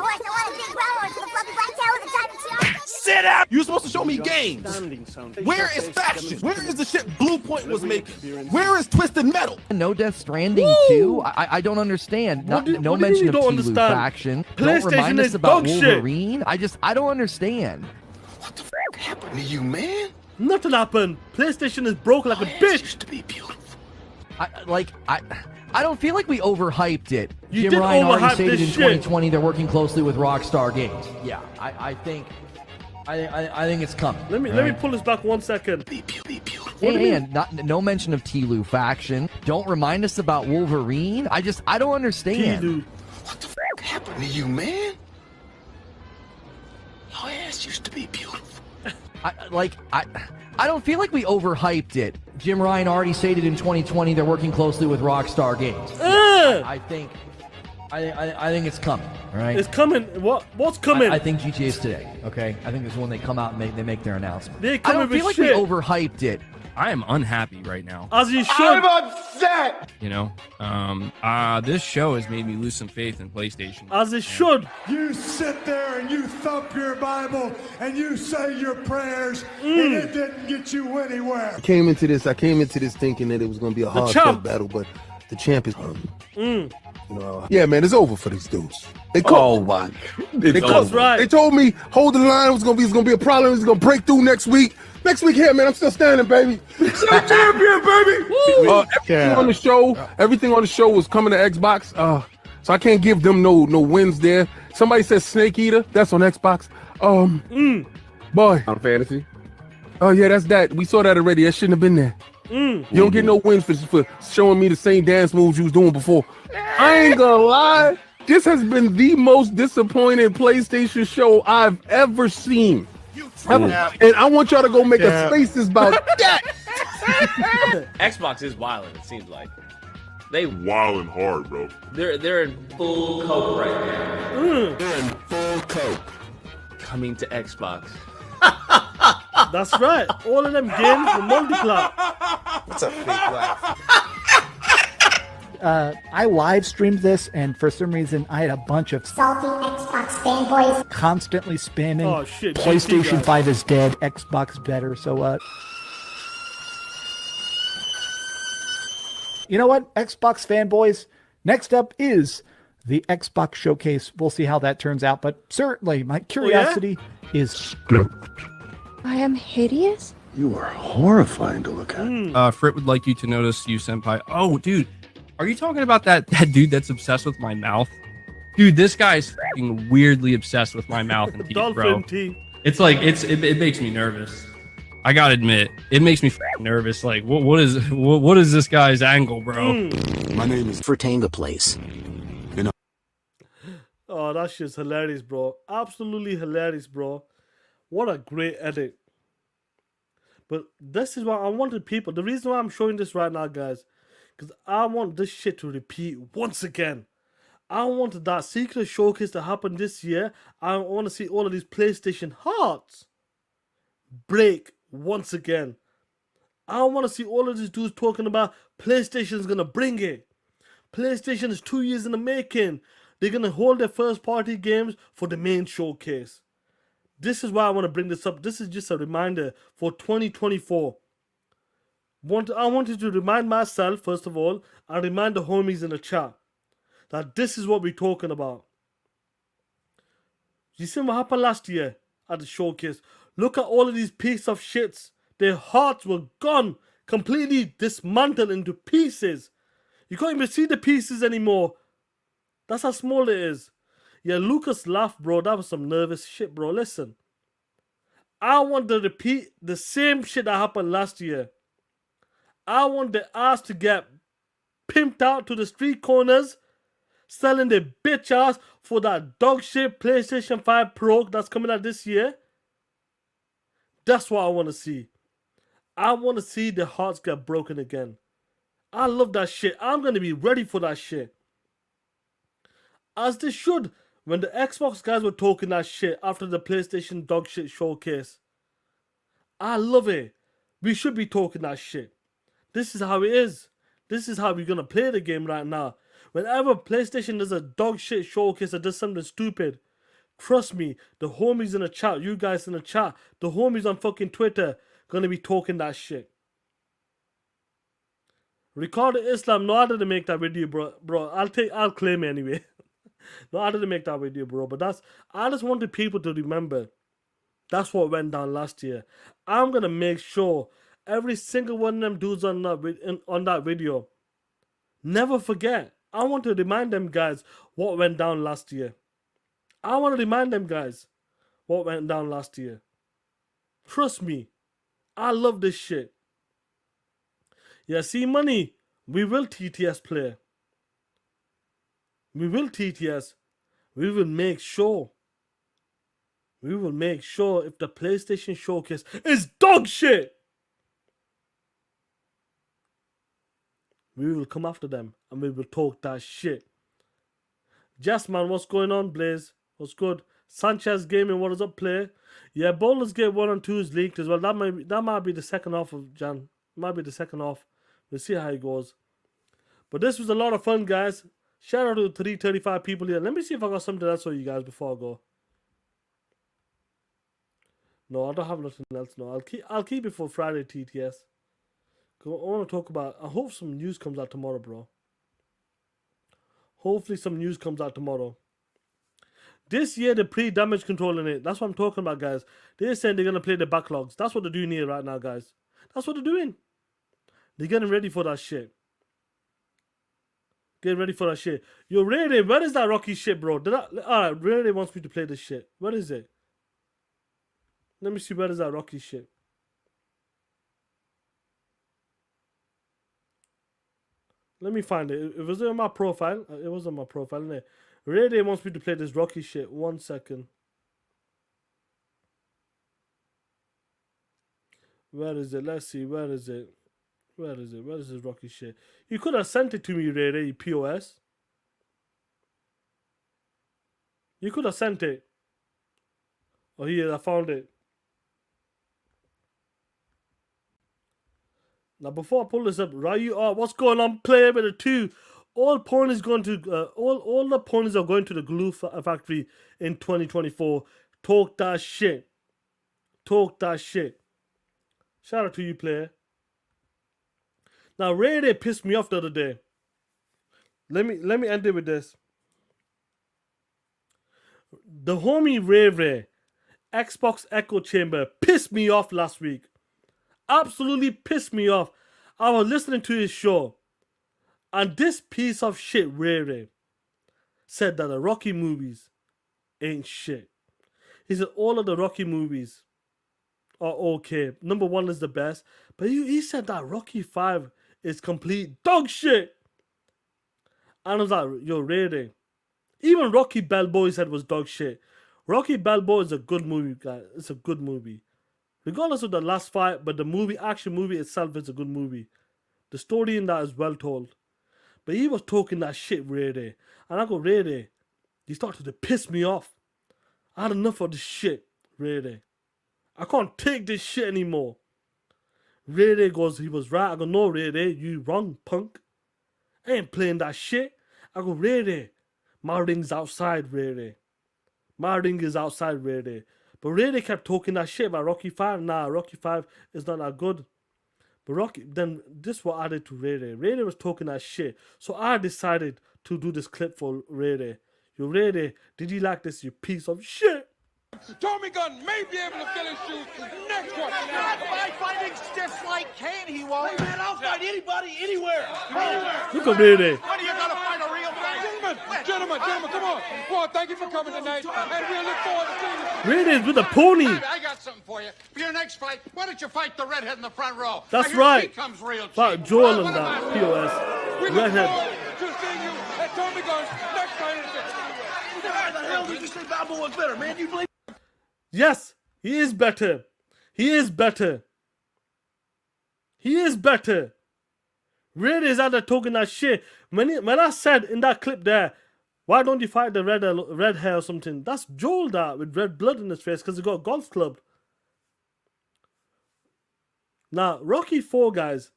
Sit up! You're supposed to show me games. Outstanding sound. Where is Faction? Where is the shit Blue Point was making? Where is Twisted Metal? No Death Stranding 2? I don't understand. What do you No mean mention you of don't Tulu understand? faction. PlayStation Don't remind is us about dog shit. Wolverine. I don't understand. What the fuck happened to you, man? Nothing happened. PlayStation is broke like a bitch. Used to be beautiful. I don't feel like we overhyped it. You Jim did Ryan already overhype stated this in shit. 2020 they're working closely with Rockstar Games. Yeah, I think it's coming. Let me pull this back 1 second. Be beautiful. And no mention of Tulu faction. Don't remind us about Wolverine. I don't understand. Dude. What the fuck happened to you, man? Your ass used to be beautiful. I don't feel like we overhyped it. Jim Ryan already stated in 2020 they're working closely with Rockstar Games. I think it's coming. All right. It's coming. What's coming? I think GTA is today. Okay. I think this is when they come out and they make their announcement. They I coming don't with feel like shit. we overhyped it. I am unhappy right now. As you should. I'm upset. You know, this show has made me lose some faith in PlayStation. As it should. You sit there and you thump your Bible and you say your prayers and it didn't get you anywhere. I came into this thinking that it was gonna be a hard champ. fought battle, but the champ is You know, yeah, man, it's over for these dudes. They called. my. That's right. They told me hold the line. It was gonna be a problem. It was gonna break through next week. Next week here, man. I'm still standing, baby. Still champion, baby. Everything on the show was coming to Xbox. So I can't give them no wins there. Somebody said Snake Eater. That's on Xbox. Boy. On Fantasy. Oh yeah, that's that. We saw that already. That shouldn't have been there. You don't get no wins for showing me the same dance moves you was doing before. I ain't gonna lie. This has been the most disappointing PlayStation show I've ever seen. And I want y'all to go make a spaces about that. Xbox is wilding. It seems like they Wildin' hard, bro. they're in full coke right now. They're in full coke. Coming to Xbox. That's right. All of them games were multi-plat. What's a fake laugh? I live streamed this, and for some reason, I had a bunch of salty Xbox fanboys constantly spamming. Oh, shit, PlayStation 5 is dead. Xbox better. So, you know what? Xbox fanboys. Next up is the Xbox showcase. We'll see how that turns out, but certainly my curiosity is stoked. I am hideous? You are horrifying to look at. Frit would like you to notice you, senpai. Oh, dude. Are you talking about that dude that's obsessed with my mouth? Dude, this guy's fucking weirdly obsessed with my mouth and teeth, bro. Dolphin teeth. It's like, it makes me nervous. I gotta admit, it makes me nervous. Like, what is this guy's angle, bro? My name is Fritanga Place. Oh, that shit's hilarious, bro. Absolutely hilarious, bro. What a great edit. But this is why I wanted people. The reason why I'm showing this right now, guys, because I want this shit to repeat once again. I wanted that secret showcase to happen this year. I want to see all of these PlayStation hearts break once again. I want to see all of these dudes talking about PlayStation's going to bring it. PlayStation is 2 years in the making. They're going to hold their first party games for the main showcase. This is why I want to bring this up. This is just a reminder for 2024. I wanted to remind myself, first of all, and remind the homies in the chat that this is what we're talking about. You see what happened last year at the showcase? Look at all of these pieces of shits. Their hearts were gone, completely dismantled into pieces. You can't even see the pieces anymore. That's how small it is. Yeah, Lucas laughed, bro. That was some nervous shit, bro. Listen. I want to repeat the same shit that happened last year. I want the ass to get pimped out to the street corners, selling their bitch ass for that dog shit PlayStation 5 Pro that's coming out this year. That's what I want to see. I want to see the hearts get broken again. I love that shit. I'm going to be ready for that shit. As they should. When the Xbox guys were talking that shit after the PlayStation dog shit showcase. I love it. We should be talking that shit. This is how it is. This is how we're going to play the game right now. Whenever PlayStation does a dog shit showcase or does something stupid, trust me, the homies in the chat, you guys in the chat, the homies on fucking Twitter, going to be talking that shit. Ricardo Islam, no, I didn't make that video, bro. I'll claim it anyway. No, I didn't make that video, bro. But I just wanted people to remember. That's what went down last year. I'm gonna make sure every single one of them dudes on that video never forget. I want to remind them guys what went down last year. I want to remind them guys what went down last year. Trust me, I love this shit. Yeah, see, money. We will TTS play. We will TTS. We will make sure. We will make sure if the PlayStation showcase is dog shit, we will come after them and we will talk that shit. Jasmine, what's going on, Blaze? What's good? Sanchez Gaming, what is up, play? Yeah, Bowlers Gate 1 and 2 is leaked as well. That might be the second half of Jan. Might be the second half. We'll see how it goes. But this was a lot of fun, guys. Shout out to 335 people here. Let me see if I got something else for you guys before I go. No, I don't have nothing else. No, I'll keep it for Friday TTS. I want to talk about. I hope some news comes out tomorrow, bro. Hopefully some news comes out tomorrow. This year, the pre-damage control in it. That's what I'm talking about, guys. They're saying they're going to play the backlogs. That's what they're doing here right now, guys. That's what they're doing. They're getting ready for that shit. Getting ready for that shit. Yo, Ray Ray, where is that Rocky shit, bro? Alright, Ray Ray wants me to play this shit. Where is it? Let me see, where is that Rocky shit? Let me find it. It was on my profile. It was on my profile, isn't it? Ray Ray wants me to play this Rocky shit. 1 second. Where is it? Let's see. Where is it? Where is it? Where is this Rocky shit? You could have sent it to me, Ray Ray, POS. You could have sent it. Oh, here, I found it. Now, before I pull this up, Ryu, what's going on? Player with a 2. All ponies going to all the ponies are going to the glue factory in 2024. Talk that shit. Talk that shit. Shout out to you, player. Now Ray Day pissed me off the other day. Let me end it with this. The homie Ray Xbox Echo Chamber pissed me off last week. Absolutely pissed me off. I was listening to his show, and this piece of shit Ray said that the Rocky movies ain't shit. He said all of the Rocky movies are okay. Number 1 is the best, but he said that Rocky 5 is complete dog shit. And I was like, yo, Ray. Even Rocky Balboa said was dog shit. Rocky Balboa is a good movie, guys. It's a good movie. Regardless of the last fight, but the movie, action movie itself is a good movie. The story in that is well told. But he was talking that shit, Ray. And I go, Ray, you started to piss me off. I had enough of this shit, Ray. I can't take this shit anymore. Ray goes, he was right. I go, no, Ray, you wrong, punk. I ain't playing that shit. I go, Ray, my ring's outside, Ray. My ring is outside, Ray. But Ray kept talking that shit about Rocky 5. Nah, Rocky 5 is not that good. But Rocky, then this was added to Ray. Ray was talking that shit. So I decided to do this clip for Ray. Yo, Ray, did you like this, you piece of shit? Tommy Gunn may be able to fill his shoes. Next one. Not by fighting stiffs like Kane, he won't. Hey, man, I'll fight anybody, anywhere. Anywhere. Look at Ray. When are you going to fight a real fight? Gentlemen, come on. Well, thank you for coming tonight, and we'll look forward to seeing you. Ray is with a pony. I got something for you. For your next fight, why don't you fight the redhead in the front row? That's I hear right. He comes real Fuck cheap. Joel and that POS. We look Redhead. forward to seeing you at Tommy Gunn's next fight. Why the hell did you say Balboa was better, man? You believe? Yes, he is better. He is better. He is better. Ray is out there talking that shit. When I said in that clip there, why don't you fight the red hair or something? That's Joel that with red blood in his face because he got a golf club. Now, Rocky 4, guys.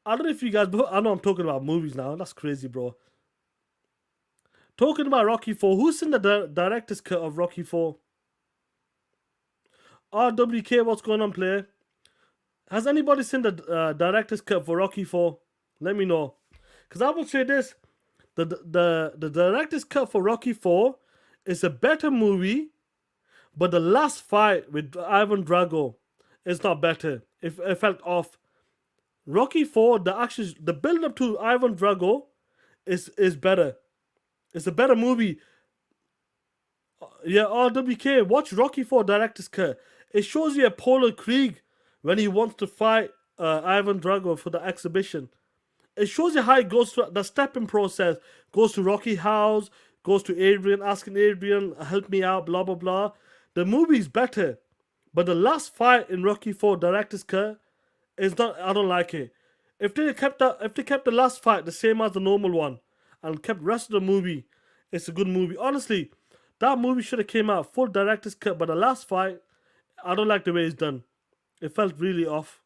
I don't know if you guys, I know I'm talking about movies now. That's crazy, bro. Talking about Rocky 4, who's seen the director's cut of Rocky 4? RWK, what's going on, player? Has anybody seen the director's cut for Rocky 4? Let me know. Because I will say this. The director's cut for Rocky 4 is a better movie, but the last fight with Ivan Drago is not better. It felt off. Rocky 4, the build-up to Ivan Drago is better. It's a better movie. Yeah, RWK, watch Rocky 4 director's cut. It shows you Apollo Creed when he wants to fight Ivan Drago for the exhibition. It shows you how it goes through the stepping process. Goes to Rocky house, goes to Adrian, asking Adrian, help me out, blah, blah, blah. The movie's better. But the last fight in Rocky 4 director's cut is not, I don't like it. If they kept the last fight the same as the normal one, and kept the rest of the movie, it's a good movie. Honestly, that movie should have came out full director's cut, but the last fight, I don't like the way it's done. It felt really off.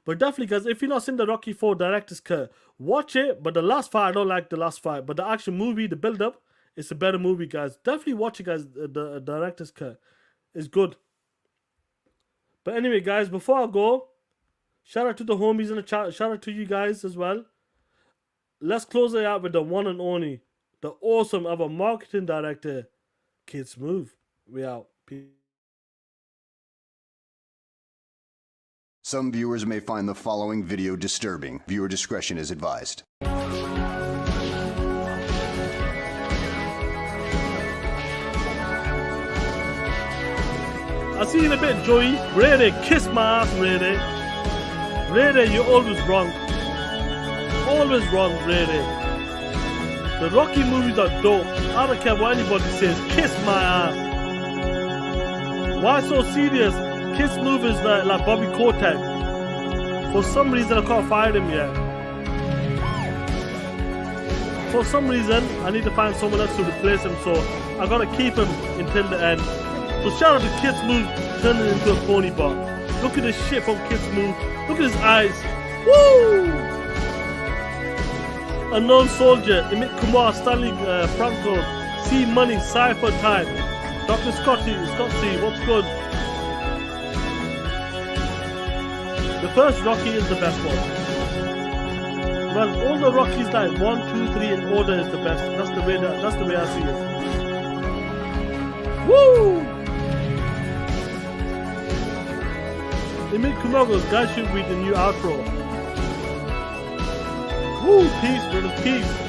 But definitely, guys, if you're not seen the Rocky 4 director's cut, watch it. But the last fight, I don't like the last fight. But the action movie, the build-up, it's a better movie, guys. Definitely watch it, guys. The director's cut is good. But anyway, guys, before I go, shout out to the homies in the chat. Shout out to you guys as well. Let's close it out with the one and only, the awesome of a marketing director, Kid Smooth. We out. Peace. Some viewers may find the following video disturbing. Viewer discretion is advised. I'll see you in a bit, Joey. Ready, kiss my ass, Ready. Ready, you're always wrong. Always wrong, Ready. The Rocky movies are dope. I don't care what anybody says. Kiss my ass. Why so serious? Kiss Move is like Bobby Kotick. For some reason, I can't find him yet. For some reason, I need to find someone else to replace him, so I gotta keep him until the end. So shout out to Kiss Move turning into a pony bot. Look at this shit from Kiss Move. Look at his eyes. Woo! Unknown Soldier, Amit Kumar, Stanley Franco, C Money, Cypher Time, Dr. Scott C, what's good? The first Rocky is the best one. Well, all the Rockies like 1, 2, 3 in order is the best. That's the way I see it. Woo! Amit Kumar goes, guys should read the new outro. Woo! Peace, brothers, peace.